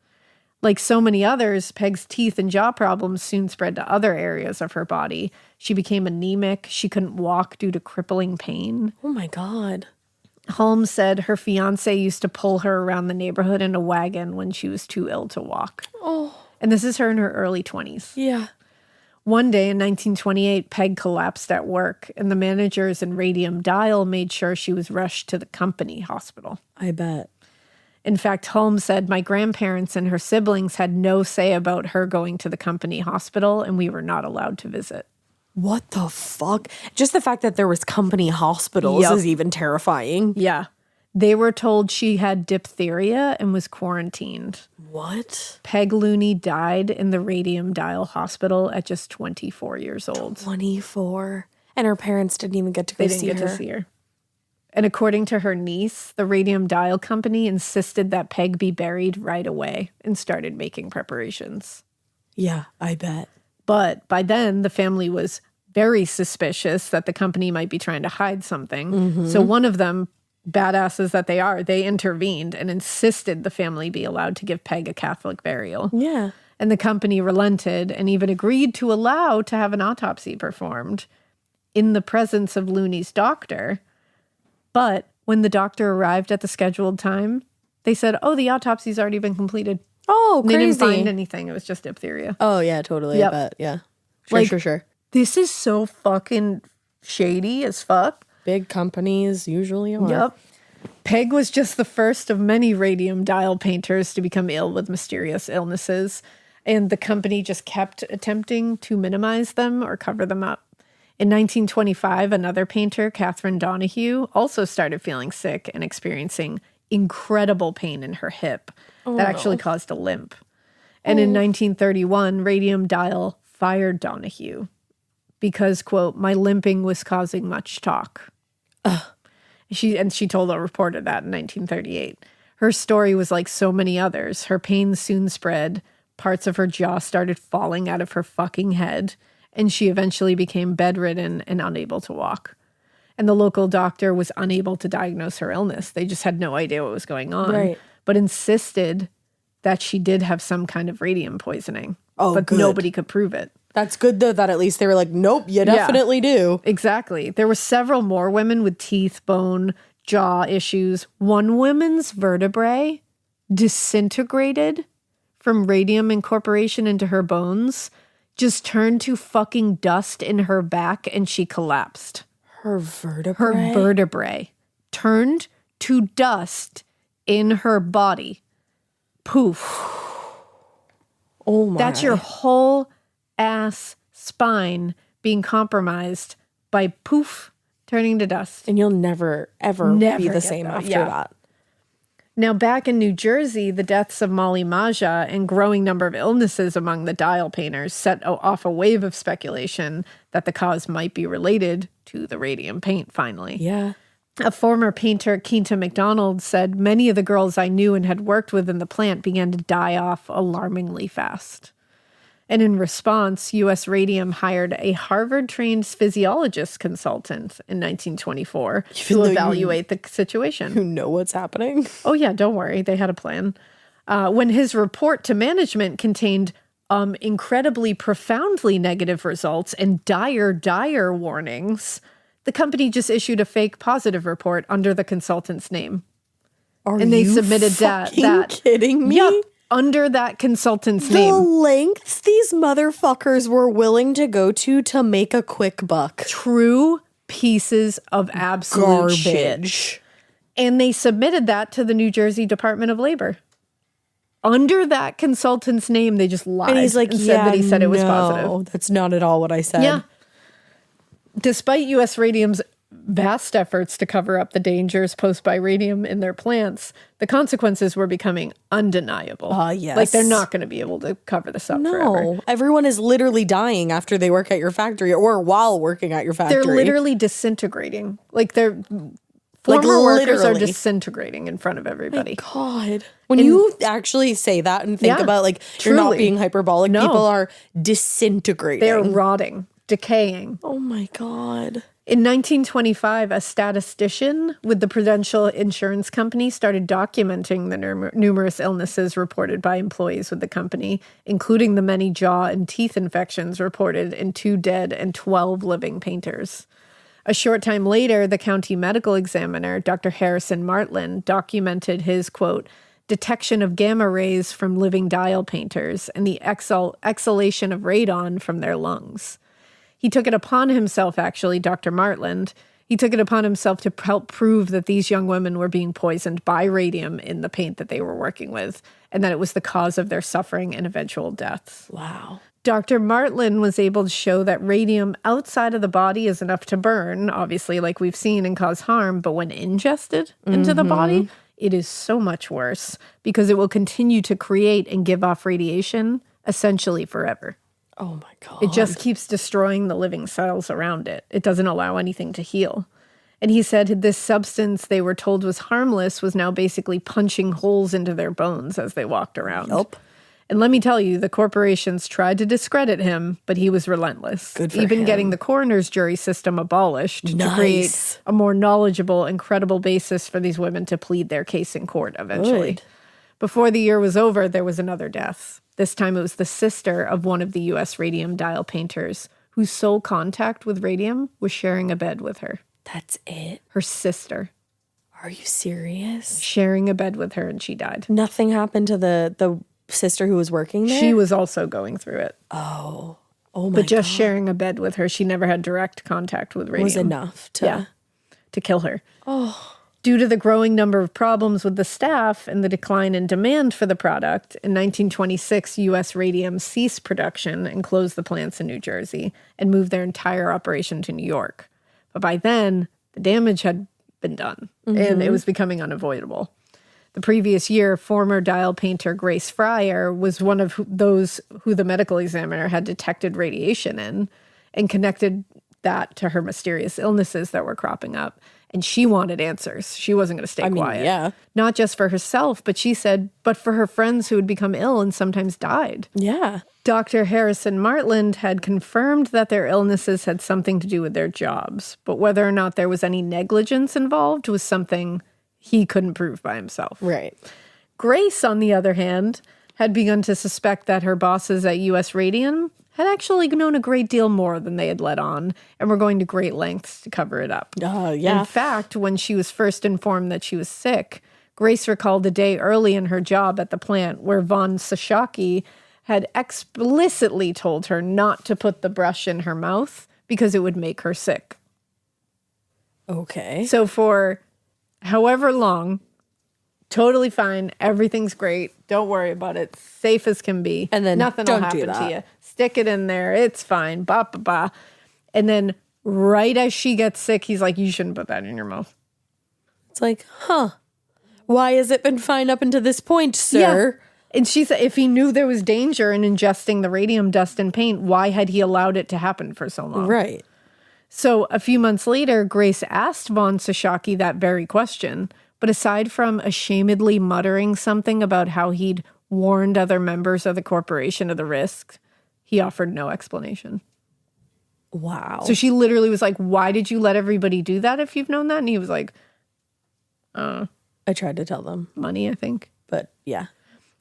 Like so many others, Peg's teeth and jaw problems soon spread to other areas of her body. She became anemic. She couldn't walk due to crippling pain. Oh my God. Holmes said her fiance used to pull her around the neighborhood in a wagon when she was too ill to walk. Oh. And this is her in her early 20s. Yeah. One day in 1928, Peg collapsed at work, and the managers in Radium Dial made sure she was rushed to the company hospital. I bet. In fact, Holmes said, my grandparents and her siblings had no say about her going to the company hospital, and we were not allowed to visit. What the fuck? Just the fact that there was company hospitals Yep. is even terrifying. Yeah. They were told she had diphtheria and was quarantined. What? Peg Looney died in the Radium Dial Hospital at just 24 years old. 24. And her parents didn't even get to go They didn't get to see her. And according to her niece, the Radium Dial Company insisted that Peg be buried right away and started making preparations. Yeah, I bet. But by then, the family was very suspicious that the company might be trying to hide something. Mm-hmm. So one of them, badasses that they are, they intervened and insisted the family be allowed to give Peg a Catholic burial. Yeah. And the company relented and even agreed to allow to have an autopsy performed in the presence of Looney's doctor. But when the doctor arrived at the scheduled time, they said, oh, the autopsy's already been completed. Oh, They crazy. didn't find anything. It was just diphtheria. Oh, yeah, totally. Yep. I bet. Yeah. Like- Sure. This is so fucking shady as fuck. Big companies usually are. Yep. Peg was just the first of many Radium Dial painters to become ill with mysterious illnesses, and the company just kept attempting to minimize them or cover them up. In 1925, another painter, Catherine Donahue, also started feeling sick and experiencing incredible pain in her hip that actually caused a limp. And in 1931, Radium Dial fired Donahue because, quote, my limping was causing much talk. She told a reporter that in 1938. Her story was like so many others. Her pain soon spread. Parts of her jaw started falling out of her fucking head, and she eventually became bedridden and unable to walk. And the local doctor was unable to diagnose her illness. They just had no idea what was going on, Right. but insisted that she did have some kind of radium poisoning. Oh, but good. nobody could prove it. That's good, though, that at least they were like, nope, you definitely do. Exactly. There were several more women with teeth, bone, jaw issues. One woman's vertebrae disintegrated from radium incorporation into her bones, just turned to fucking dust in her back, and she collapsed. Her vertebrae? Her vertebrae turned to dust in her body. Poof. Oh my. That's your whole ass spine being compromised by poof, turning to dust. And you'll never, ever Never be the get same that. after Yeah. that. Now, back in New Jersey, the deaths of Molly Maja and growing number of illnesses among the dial painters set off a wave of speculation that the cause might be related to the radium paint, finally. Yeah. A former painter, Quinta McDonald, said, many of the girls I knew and had worked with in the plant began to die off alarmingly fast. And in response, U.S. Radium hired a Harvard-trained physiologist consultant in 1924 Even to though evaluate the situation. You know what's happening? Oh, yeah, don't worry. They had a plan. When his report to management contained incredibly profoundly negative results and dire warnings, the company just issued a fake positive report under the consultant's name. And they submitted that kidding me? Yep, under that consultant's The name. lengths these motherfuckers were willing to go to make a quick buck. True pieces of absolute shit. Garbage. And they submitted that to the New Jersey Department of Labor. Under that consultant's name, they just lied And he's like, and yeah, said that he said it was no, positive. that's not at all what I said. Yeah. Despite U.S. Radium's vast efforts to cover up the dangers posed by radium in their plants, the consequences were becoming undeniable. Yes. Like, they're not going to be able to cover this up forever. No, everyone is literally dying after they work at your factory or while working at your factory. They're literally disintegrating. Like, they're Former workers are literally. disintegrating in front of everybody. God. When you actually say that and think Yeah, about, like, you're not truly. being hyperbolic, No. people are disintegrating. They're rotting, decaying. Oh my God. In 1925, a statistician with the Prudential Insurance Company started documenting the numerous illnesses reported by employees with the company, including the many jaw and teeth infections reported in 2 dead and 12 living painters. A short time later, the county medical examiner, Dr. Harrison Martland, documented his, quote, detection of gamma rays from living dial painters and the exhalation of radon from their lungs. He took it upon himself, actually, Dr. Martland, he took it upon himself to help prove that these young women were being poisoned by radium in the paint that they were working with, and that it was the cause of their suffering and eventual deaths. Wow. Dr. Martland was able to show that radium outside of the body is enough to burn, obviously, like we've seen, and cause harm, but when ingested into the body, it is so much worse because it will continue to create and give off radiation essentially forever. Oh my God. It just keeps destroying the living cells around it. It doesn't allow anything to heal. And he said this substance they were told was harmless was now basically punching holes into their bones as they walked around. Yup. And let me tell you, the corporations tried to discredit him, but he was relentless. Good for Even him. getting the coroner's jury system abolished to create a more knowledgeable and credible basis for these women to plead their case in court eventually. Good. Before the year was over, there was another death. This time it was the sister of one of the U.S. radium dial painters whose sole contact with radium was sharing a bed with her. That's it? Her sister. Are you serious? Sharing a bed with her, and she died. Nothing happened to the sister who was working there? She was also going through it. Oh my But just God. sharing a bed with her, she never had direct contact with radium. Was enough to... To kill her. Oh. Due to the growing number of problems with the staff and the decline in demand for the product, in 1926, U.S. Radium ceased production and closed the plants in New Jersey and moved their entire operation to New York. But by then, the damage had been done, and it was becoming unavoidable. The previous year, former dial painter Grace Fryer was one of those who the medical examiner had detected radiation in and connected that to her mysterious illnesses that were cropping up. And she wanted answers. She wasn't going to stay quiet. Yeah. Not just for herself, but she said, but for her friends who had become ill and sometimes died. Yeah. Dr. Harrison Martland had confirmed that their illnesses had something to do with their jobs, but whether or not there was any negligence involved was something he couldn't prove by himself. Right. Grace, on the other hand, had begun to suspect that her bosses at U.S. Radium had actually known a great deal more than they had let on and were going to great lengths to cover it up. Yeah. In fact, when she was first informed that she was sick, Grace recalled a day early in her job at the plant where Von Sashaki had explicitly told her not to put the brush in her mouth because it would make her sick. Okay. So for however long, totally fine, everything's great, don't worry about it, safe as can be, And then nothing will don't do happen to that. you. Stick it in there, it's fine, ba ba ba. And then right as she gets sick, he's like, you shouldn't put that in your mouth. It's like, why has it been fine up until this point, sir? And she said if he knew there was danger in ingesting the radium dust and paint, why had he allowed it to happen for so long? Right. So a few months later, Grace asked Von Sashaki that very question. But aside from ashamedly muttering something about how he'd warned other members of the corporation of the risk, he offered no explanation. Wow. So she literally was like, why did you let everybody do that if you've known that? And he was like, I tried to tell them, money, I think. but yeah.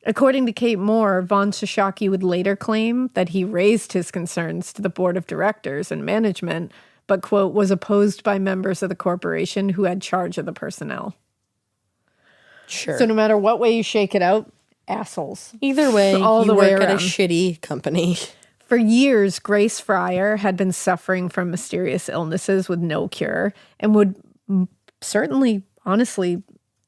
According to Kate Moore, Von Sashaki would later claim that he raised his concerns to the board of directors and management, but, quote, was opposed by members of the corporation who had charge of the personnel. Sure. So no matter what way you shake it out, assholes. Either way, All you the way work at a around. shitty company. For years, Grace Fryer had been suffering from mysterious illnesses with no cure and would certainly, honestly,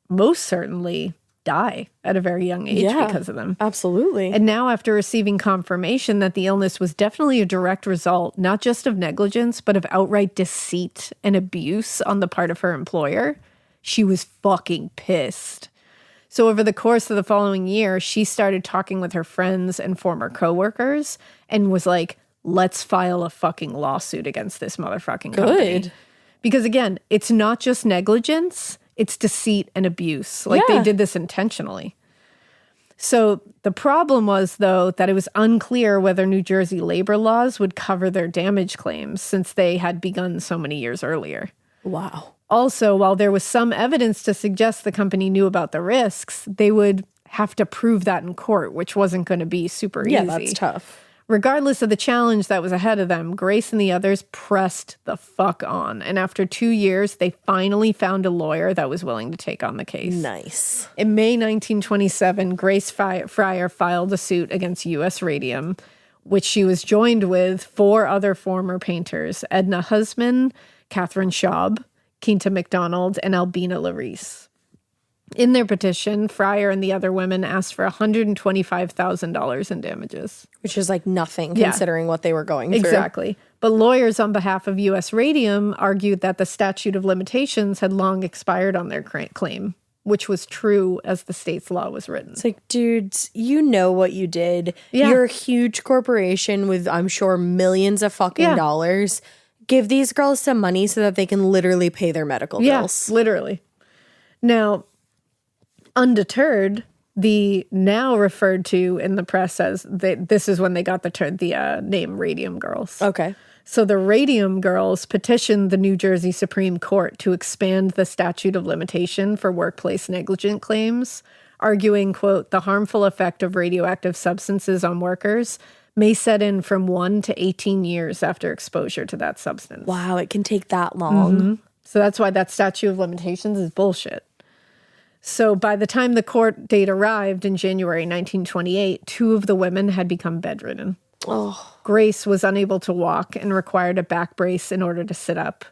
most certainly die at a very young age because of them. Absolutely. And now, after receiving confirmation that the illness was definitely a direct result, not just of negligence, but of outright deceit and abuse on the part of her employer, she was fucking pissed. So over the course of the following year, she started talking with her friends and former coworkers and was like, let's file a fucking lawsuit against this motherfucking company. Good. Because again, it's not just negligence, it's deceit and abuse. Like they did this intentionally. So the problem was, though, that it was unclear whether New Jersey labor laws would cover their damage claims since they had begun so many years earlier. Wow. Also, while there was some evidence to suggest the company knew about the risks, they would have to prove that in court, which wasn't going to be super easy. Yeah, that's tough. Regardless of the challenge that was ahead of them, Grace and the others pressed the fuck on. And after 2 years, they finally found a lawyer that was willing to take on the case. Nice. In May 1927, Grace Fryer filed a suit against U.S. Radium, which she was joined with 4 other former painters, Edna Husman, Catherine Schaub, Quinta McDonald, and Albina Larice. In their petition, Fryer and the other women asked for $125,000 in damages. Which is like nothing considering what they were going through. Exactly. But lawyers on behalf of U.S. Radium argued that the statute of limitations had long expired on their claim, which was true as the state's law was written. It's like, dudes, you know what you did. Yeah. You're a huge corporation with, I'm sure, millions of fucking dollars. Give these girls some money so that they can literally pay their medical bills. Yeah, literally. Now, undeterred, the now referred to in the press as, this is when they got the name Radium Girls. Okay. So the Radium Girls petitioned the New Jersey Supreme Court to expand the statute of limitation for workplace negligent claims, arguing, quote, the harmful effect of radioactive substances on workers may set in from 1 to 18 years after exposure to that substance. Wow, it can take that long. Mm-hmm. So that's why that statute of limitations is bullshit. So by the time the court date arrived in January 1928, 2 of the women had become bedridden. Oh. Grace was unable to walk and required a back brace in order to sit up.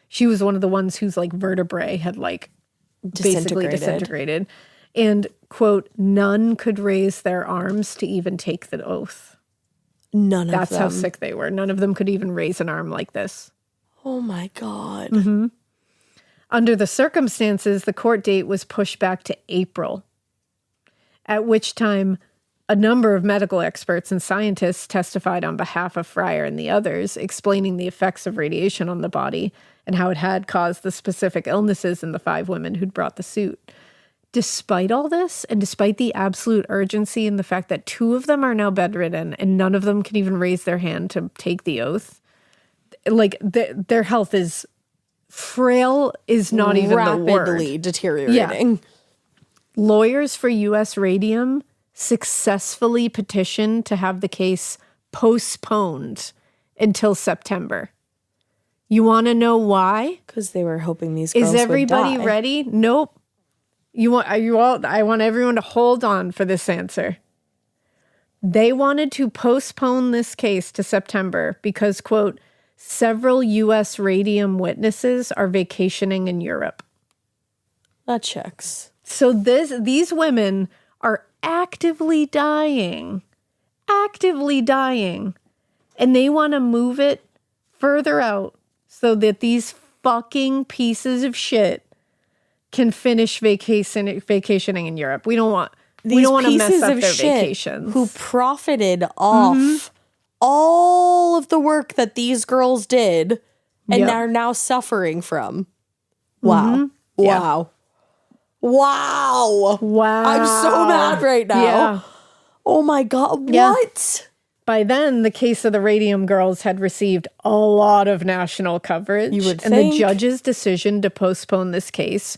She was one of the ones whose like vertebrae had like basically disintegrated. And, quote, none could raise their arms to even take the oath. None of them. That's how sick they were. None of them could even raise an arm like this. Oh my God. Mm-hmm. Under the circumstances, the court date was pushed back to April, at which time a number of medical experts and scientists testified on behalf of Fryer and the others, explaining the effects of radiation on the body and how it had caused the specific illnesses in the 5 women who'd brought the suit. Despite all this, and despite the absolute urgency and the fact that 2 of them are now bedridden and none of them can even raise their hand to take the oath, like their health is frail is not even the word. Rapidly deteriorating. Yeah. Lawyers for U.S. Radium successfully petitioned to have the case postponed until September. You want to know why? Because they were hoping these girls Is everybody would die. ready? Nope. I want everyone to hold on for this answer. They wanted to postpone this case to September because, quote, several U.S. radium witnesses are vacationing in Europe. That checks. So these women are actively dying, and they want to move it further out so that these fucking pieces of shit can finish vacationing in Europe. We don't want to mess up their vacations. Who profited off all of the work that these girls did and are now suffering from. Wow. Wow. Wow. Wow. I'm so mad right now. Yeah. Oh my God. Yeah. What? By then, the case of the Radium Girls had received a lot of national coverage. You would and think. The judge's decision to postpone this case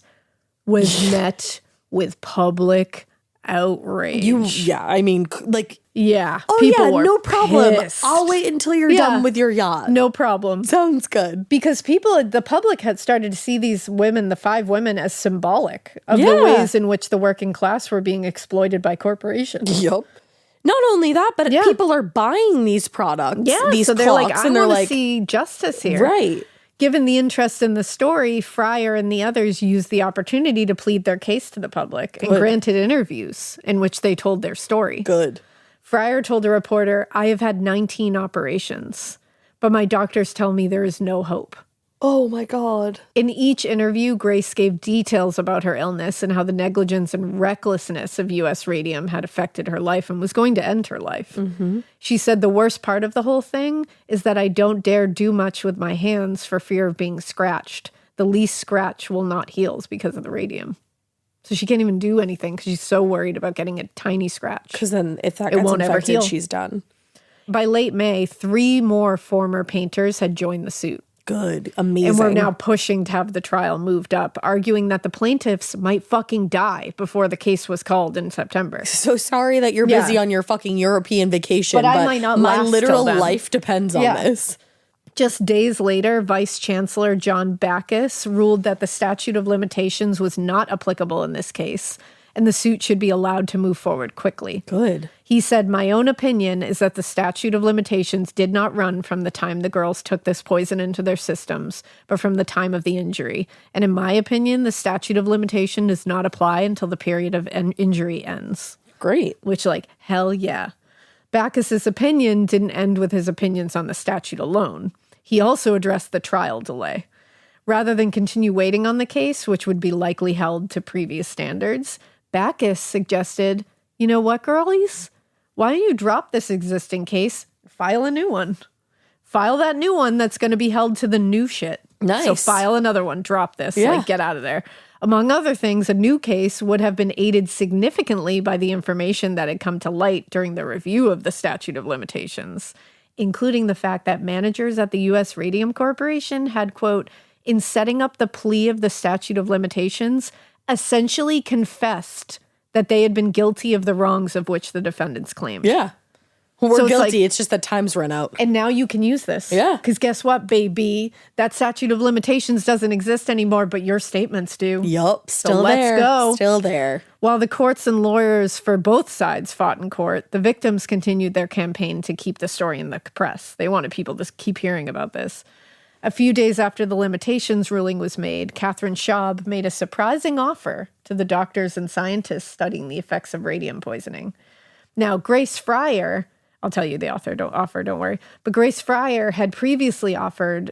was met with public outrage. I mean, like, yeah. oh people yeah, were no problem. pissed. I'll wait until you're done with your yacht. No problem. Sounds good. Because the public had started to see these women, the 5 women, as symbolic of the ways in which the working class were being exploited by corporations. Yep. Not only that, but people are buying these products. Yeah, these so they're clocks, like, I and they're want to like, see justice here. right. Given the interest in the story, Fryer and the others used the opportunity to plead their case to the public and granted interviews in which they told their story. Good. Fryer told a reporter, I have had 19 operations, but my doctors tell me there is no hope. Oh my God. In each interview, Grace gave details about her illness and how the negligence and recklessness of U.S. Radium had affected her life and was going to end her life. She said, the worst part of the whole thing is that I don't dare do much with my hands for fear of being scratched. The least scratch will not heal because of the radium. So she can't even do anything because she's so worried about getting a tiny scratch. Because then if that gets won't ever infected, heal. she's done. By late May, 3 more former painters had joined the suit. Good. Amazing. And we're now pushing to have the trial moved up, arguing that the plaintiffs might fucking die before the case was called in September. So sorry that you're busy on your fucking European vacation, But I might not my last literal till then. life depends on this. Just days later, Vice Chancellor John Backus ruled that the statute of limitations was not applicable in this case, and the suit should be allowed to move forward quickly. Good. He said, my own opinion is that the statute of limitations did not run from the time the girls took this poison into their systems, but from the time of the injury. And in my opinion, the statute of limitation does not apply until the period of injury ends. Great. Which, like, hell yeah. Backus's opinion didn't end with his opinions on the statute alone. He also addressed the trial delay. Rather than continue waiting on the case, which would be likely held to previous standards, Backus suggested, you know what, girlies? Why don't you drop this existing case, file a new one? File that new one that's going to be held to the new shit. Nice. So file another one, drop this, like get out of there. Among other things, a new case would have been aided significantly by the information that had come to light during the review of the statute of limitations, including the fact that managers at the U.S. Radium Corporation had, quote, in setting up the plea of the statute of limitations, essentially confessed that they had been guilty of the wrongs of which the defendants claimed. Yeah. We're So it's guilty. like- It's just that time's run out. And now you can use this. Yeah. Because guess what, baby? That statute of limitations doesn't exist anymore, but your statements do. Yup. Still let's there. go. Still there. While the courts and lawyers for both sides fought in court, the victims continued their campaign to keep the story in the press. They wanted people to keep hearing about this. A few days after the limitations ruling was made, Catherine Schaub made a surprising offer to the doctors and scientists studying the effects of radium poisoning. Now, Grace Fryer, I'll tell you the offer, don't worry, but Grace Fryer had previously offered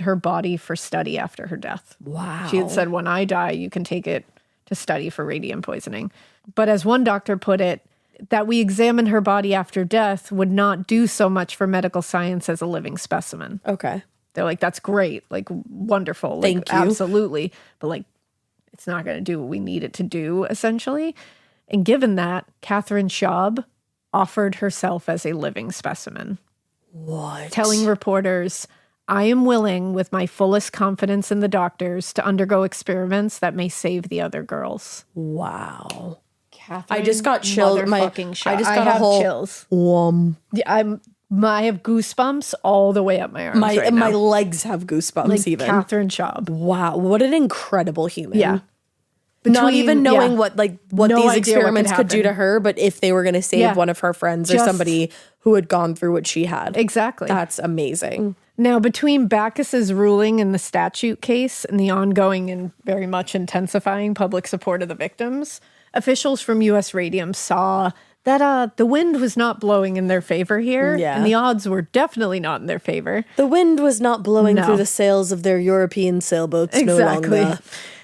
her body for study after her death. Wow. She had said, when I die, you can take it to study for radium poisoning. But as one doctor put it, that we examine her body after death would not do so much for medical science as a living specimen. Okay. They're like, that's great, like wonderful. Like, Thank you. Absolutely. But like, it's not going to do what we need it to do, essentially. And given that, Catherine Schaub offered herself as a living specimen. What? Telling reporters, I am willing, with my fullest confidence in the doctors, to undergo experiments that may save the other girls. Wow. Catherine I just got chilled. motherfucking Schaub. I just got have a whole chills. Yeah, I have goosebumps all the way up my arms right my now. legs have goosebumps Like even. Catherine Schaub. Wow, what an incredible human. Yeah. Not even knowing yeah. what No these idea what experiments could could do to happen. her, but if they were going to save Yeah. one of her friends or Just- somebody who had gone through what she had. Exactly. That's amazing. Now, between Backus's ruling in the statute case and the ongoing and very much intensifying public support of the victims, officials from U.S. Radium saw that the wind was not blowing in their favor here, Yeah. and the odds were definitely not in their favor. The wind was not blowing No. through the sails of their European sailboats no longer.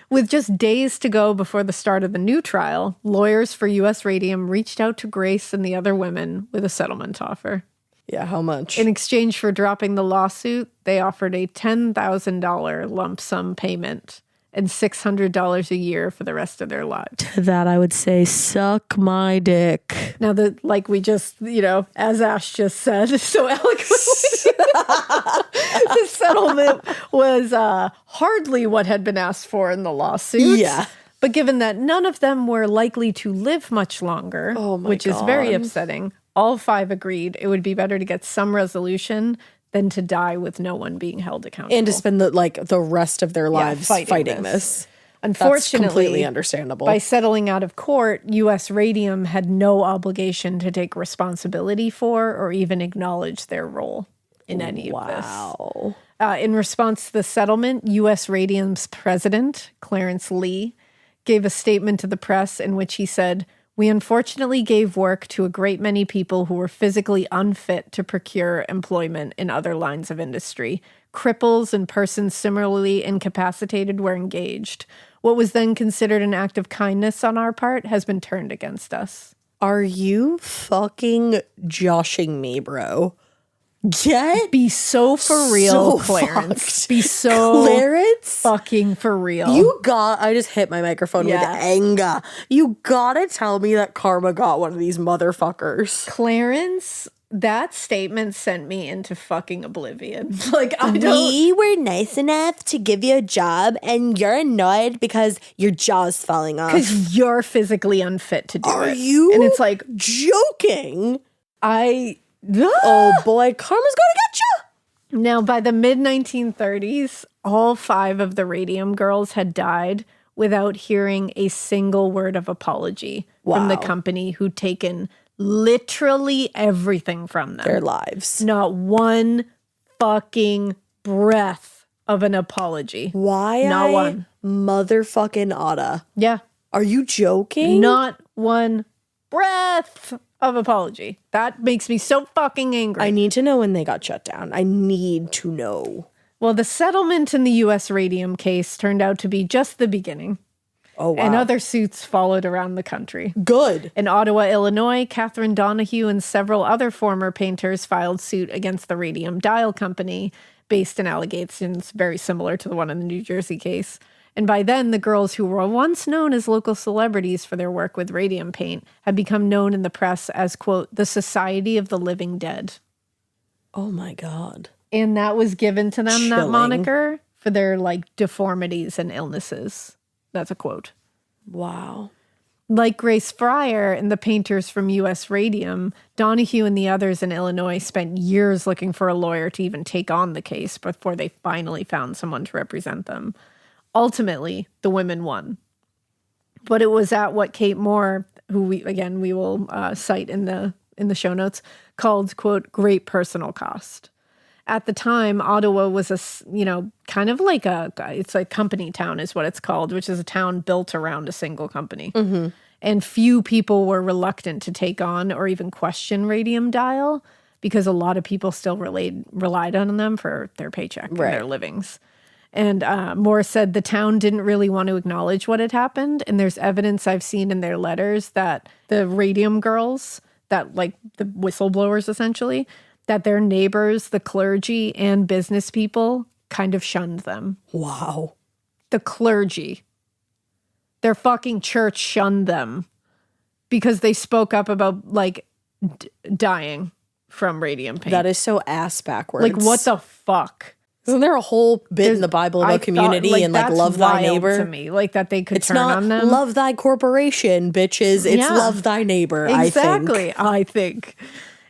With just days to go before the start of the new trial, lawyers for U.S. Radium reached out to Grace and the other women with a settlement offer. Yeah, how much? In exchange for dropping the lawsuit, they offered a $10,000 lump sum payment and $600 a year for the rest of their lives. That I would say, suck my dick. Now, like we just, as Ash just said so eloquently, the settlement was hardly what had been asked for in the lawsuit. Yeah. But given that none of them were likely to live much longer, Oh my which is very God. upsetting, all 5 agreed it would be better to get some resolution than to die with no one being held accountable. And to spend the rest of their lives fighting this. That's Unfortunately, completely understandable. by settling out of court, U.S. Radium had no obligation to take responsibility for or even acknowledge their role in any of this. Wow. In response to the settlement, U.S. Radium's president, Clarence Lee, gave a statement to the press in which he said, We unfortunately gave work to a great many people who were physically unfit to procure employment in other lines of industry. Cripples and persons similarly incapacitated were engaged. What was then considered an act of kindness on our part has been turned against us. Are you fucking joshing me, bro? Get Be so for real, Clarence. fucked. Be so Clarence? fucking for real. I just hit my microphone Yeah. with anger. You gotta tell me that karma got one of these motherfuckers. Clarence, that statement sent me into fucking oblivion. Like, I don't... We were nice enough to give you a job and you're annoyed because your jaw's falling off. Because you're physically unfit to do it. Are you And it's like, joking? oh boy, karma's gonna get you. Now, by the mid-1930s, all 5 of the Radium Girls had died without hearing a single word of apology from the Wow. company who'd taken literally everything from them. Their lives. Not one fucking breath of an apology. Why? Not one. Motherfucking oughta. Yeah. Are you joking? Not one breath of apology. That makes me so fucking angry. I need to know when they got shut down. I need to know. Well, the settlement in the U.S. radium case turned out to be just the beginning. Oh, wow. And other suits followed around the country. Good. In Ottawa, Illinois, Catherine Donahue and several other former painters filed suit against the Radium Dial Company, based in allegations very similar to the one in the New Jersey case. And by then, the girls who were once known as local celebrities for their work with radium paint had become known in the press as, quote, the Society of the Living Dead. Oh, my God. And that was given to them, that Chilling. moniker, for their, like, deformities and illnesses. That's a quote. Wow. Like Grace Fryer and the painters from U.S. Radium, Donahue and the others in Illinois spent years looking for a lawyer to even take on the case before they finally found someone to represent them. Ultimately, the women won. But it was at what Kate Moore, who we will cite in the show notes, called, quote, great personal cost. At the time, Ottawa was kind of like it's a company town is what it's called, which is a town built around a single company. Mm-hmm. And few people were reluctant to take on or even question Radium Dial because a lot of people still relied on them for their paycheck and their livings. And Moore said the town didn't really want to acknowledge what had happened. And there's evidence I've seen in their letters that the Radium Girls, that like the whistleblowers essentially, that their neighbors, the clergy, and business people kind of shunned them. Wow. The clergy. Their fucking church shunned them because they spoke up about, like, dying from radium paint. That is so ass backwards. Like, what the fuck? Isn't there a whole bit in the Bible about community and, like, love thy neighbor? To me, like, that they could It's turn not on them. love thy corporation, bitches. It's love thy neighbor, Exactly, I think.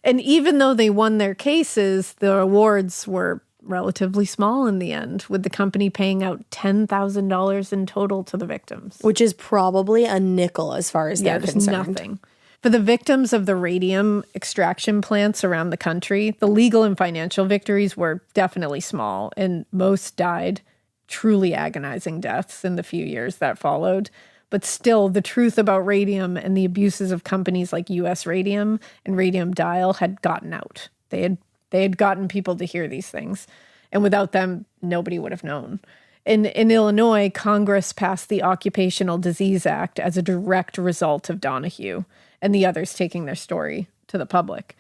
And even though they won their cases, the awards were relatively small in the end, with the company paying out $10,000 in total to the victims. Which is probably a nickel as far as they're concerned. Nothing. For the victims of the radium extraction plants around the country, the legal and financial victories were definitely small, and most died truly agonizing deaths in the few years that followed. But still, the truth about radium and the abuses of companies like U.S. Radium and Radium Dial had gotten out. They had gotten people to hear these things. And without them, nobody would have known. In Illinois, Congress passed the Occupational Disease Act as a direct result of Donahue and the others taking their story to the public.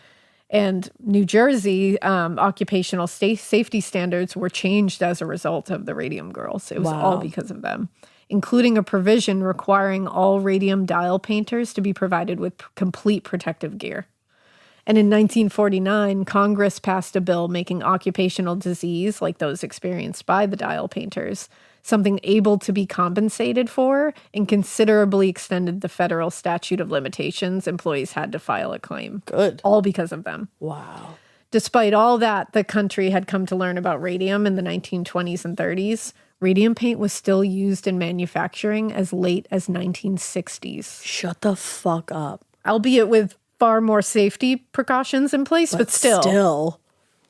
And New Jersey, occupational safety standards were changed as a result of the Radium Girls. It was all because of them, including a provision requiring all radium dial painters to be provided with complete protective gear. And in 1949, Congress passed a bill making occupational disease, like those experienced by the dial painters, something able to be compensated for, and considerably extended the federal statute of limitations employees had to file a claim. Good. All because of them. Wow. Despite all that, the country had come to learn about radium in the 1920s and 30s. Radium paint was still used in manufacturing as late as 1960s. Shut the fuck up. Albeit with far more safety precautions in place, but still.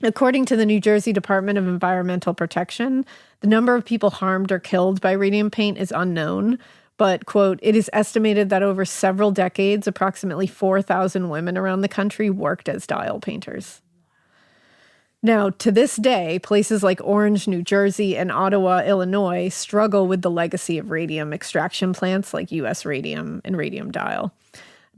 According to the New Jersey Department of Environmental Protection, the number of people harmed or killed by radium paint is unknown, But, quote, it is estimated that over several decades, approximately 4,000 women around the country worked as dial painters. Now, to this day, places like Orange, New Jersey, and Ottawa, Illinois, struggle with the legacy of radium extraction plants like U.S. Radium and Radium Dial.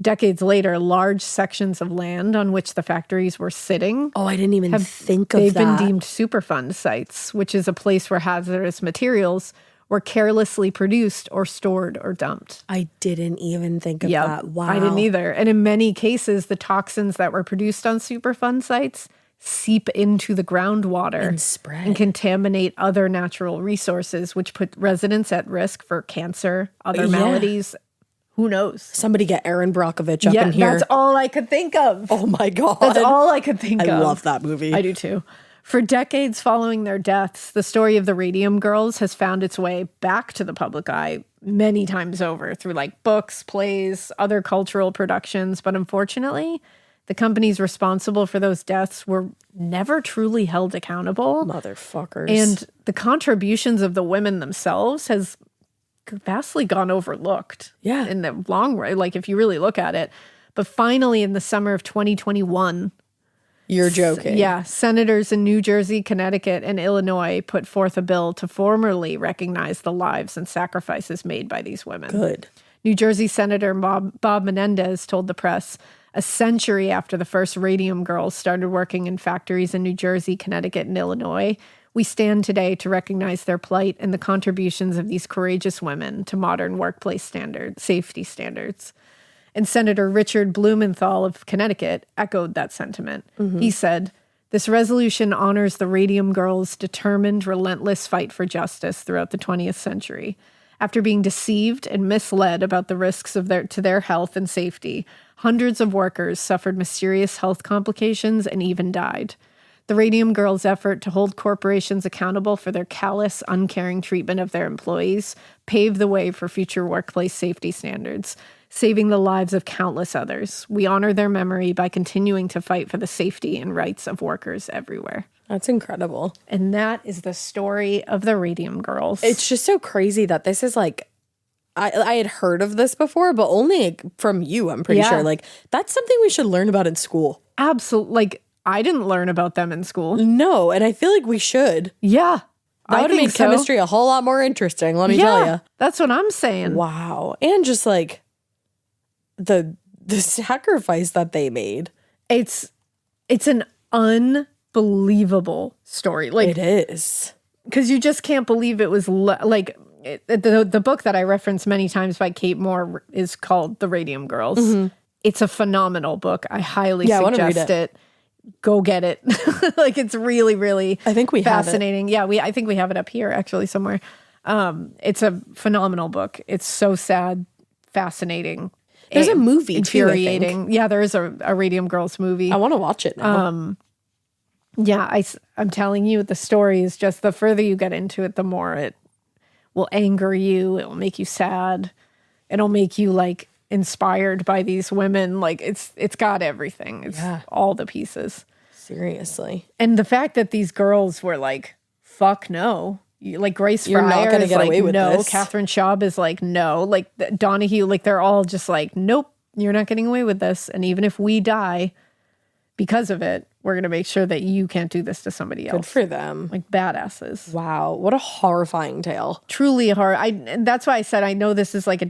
Decades later, large sections of land on which the factories were sitting. Oh, I didn't even think of that. They've been deemed Superfund sites, which is a place where hazardous materials were carelessly produced or stored or dumped. I didn't even think of that. Wow. I didn't either. And in many cases, the toxins that were produced on Superfund sites seep into the groundwater and spread and contaminate other natural resources, which put residents at risk for cancer, other maladies. Who knows? Somebody get Aaron Brockovich up in here. That's all I could think of. Oh my God. That's all I could think of. I love that movie. I do too. For decades following their deaths, the story of the Radium Girls has found its way back to the public eye many times over through like books, plays, other cultural productions. But unfortunately, the companies responsible for those deaths were never truly held accountable. Motherfuckers. And the contributions of the women themselves has vastly gone overlooked. Yeah. In the long run, like if you really look at it. But finally, in the summer of 2021... You're joking. Yeah. Senators in New Jersey, Connecticut, and Illinois put forth a bill to formally recognize the lives and sacrifices made by these women. Good. New Jersey Senator Bob Menendez told the press, a century after the first Radium Girls started working in factories in New Jersey, Connecticut, and Illinois, we stand today to recognize their plight and the contributions of these courageous women to modern workplace safety standards. And Senator Richard Blumenthal of Connecticut echoed that sentiment. Mm-hmm. He said, this resolution honors the Radium Girls' determined, relentless fight for justice throughout the 20th century. After being deceived and misled about the risks of their health and safety, hundreds of workers suffered mysterious health complications and even died. The Radium Girls' effort to hold corporations accountable for their callous, uncaring treatment of their employees paved the way for future workplace safety standards, saving the lives of countless others. We honor their memory by continuing to fight for the safety and rights of workers everywhere. That's incredible. And that is the story of the Radium Girls. It's just so crazy that this is like, I had heard of this before, but only from you, I'm pretty sure. Like, that's something we should learn about in school. Absolutely. Like, I didn't learn about them in school. No, and I feel like we should. Yeah. That would make chemistry a whole lot more interesting, let me tell you. That's what I'm saying. Wow. And just like the sacrifice that they made. It's an unbelievable story. Like, it is. Because you just can't believe it was the book that I reference many times by Kate Moore is called The Radium Girls. Mm-hmm. It's a phenomenal book. I highly suggest it. Go get it. Like, it's really, really I think we fascinating. Have it. Yeah, I think we have it up here actually somewhere. It's a phenomenal book. It's so sad, fascinating. There's a movie infuriating. Too, yeah, there is a Radium Girls movie. I want to watch it now. Yeah, I'm telling you, the story is just, the further you get into it, the more it will anger you. It will make you sad. It'll make you like inspired by these women. Like, it's got everything. It's all the pieces. Seriously. And the fact that these girls were like, fuck no. Like Grace Fryer, you're not gonna is get like, away with no. this. Catherine Schaub is like, no. Like Donahue, like they're all just like, nope, you're not getting away with this. And even if we die because of it, we're going to make sure that you can't do this to somebody else. Good for them. Like badasses. Wow. What a horrifying tale. Truly horror. And that's why I said, I know this is like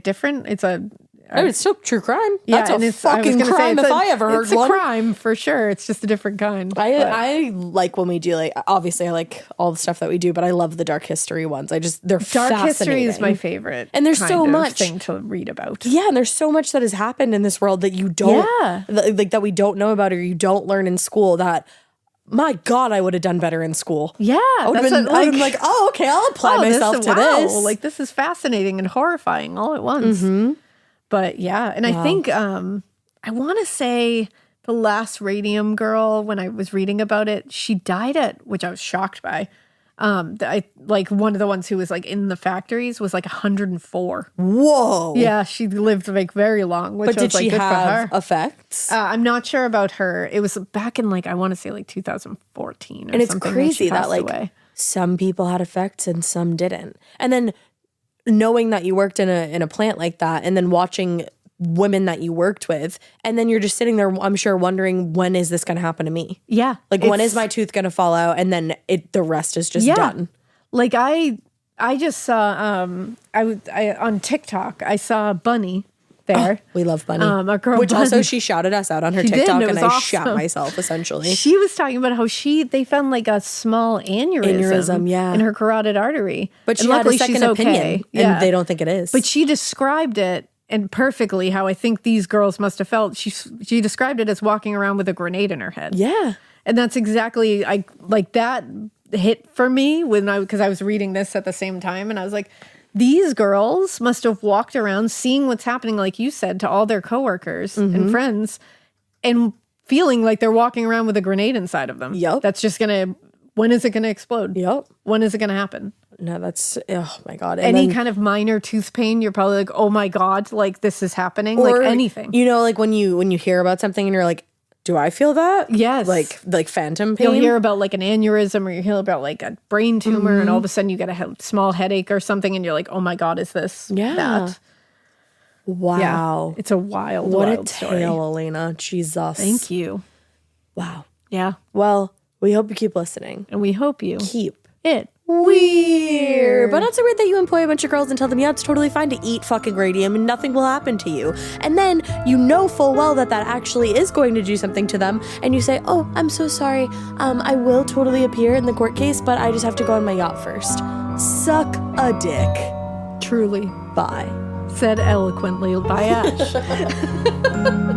it's still true crime. Yeah, That's a fucking crime if I ever heard one. It's a crime for sure. It's just a different kind. I like when we do, like, obviously I like all the stuff that we do, but I love the dark history ones. They're Dark history is my favorite. And there's so much thing to read about. Yeah, and there's so much that has happened in this world that you don't, that we don't know about or you don't learn in school that, my God, I would have done better in school. Yeah. I would have been like, oh, okay, I'll apply myself to this. Like, this is fascinating and horrifying all at once. Mm-hmm. But yeah, and I think I want to say the last Radium Girl, when I was reading about it, she died which I was shocked by. Like one of the ones who was like in the factories was like 104. Whoa. Yeah, she lived like very long. Which but did she have effects? I'm not sure about her. It was back in like, I want to say like 2014 or and it's something. crazy that like away. Some people had effects and some didn't. And then knowing that you worked in a plant like that, and then watching women that you worked with, and then you're just sitting there, I'm sure, wondering, when is this going to happen to me? Yeah. Like, when is my tooth going to fall out? And then the rest is just done. Like I just saw, I on TikTok, I saw Bunny there. We love Bunny. Our girl Which Bunny. also she shouted us out on her She did, TikTok, and it and was I shat awesome. myself, essentially. She was talking about how they found like a small aneurysm yeah. in her carotid artery. But she and had a luckily second she's opinion, okay. and they don't think it is. But she described it, and perfectly how I think these girls must have felt. She described it as walking around with a grenade in her head. Yeah. And that's exactly, like that hit for me because I was reading this at the same time, and I was like, these girls must have walked around seeing what's happening, like you said, to all their coworkers and friends, and feeling like they're walking around with a grenade inside of them. Yep. That's just when is it going to explode? Yep. When is it going to happen? No, that's, oh my God. And kind of minor tooth pain, you're probably like, oh my God, like this is happening. or, Like anything. You know, like when you hear about something and you're like, do I feel that? Yes. Like phantom pain? You'll hear about like an aneurysm, or you hear about like a brain tumor, and all of a sudden you get a small headache or something, and you're like, oh my God, is this that? Wow. Yeah. It's a wild, What wild a story. tale, Elena. Jesus. Thank you. Wow. Yeah. Well, we hope you keep listening. And we hope you Keep it weird. But not so weird that you employ a bunch of girls and tell them, yeah, it's totally fine to eat fucking radium and nothing will happen to you. And then you know full well that actually is going to do something to them. And you say, oh, I'm so sorry. I will totally appear in the court case, but I just have to go on my yacht first. Suck a dick. truly Bye. said eloquently by Ash.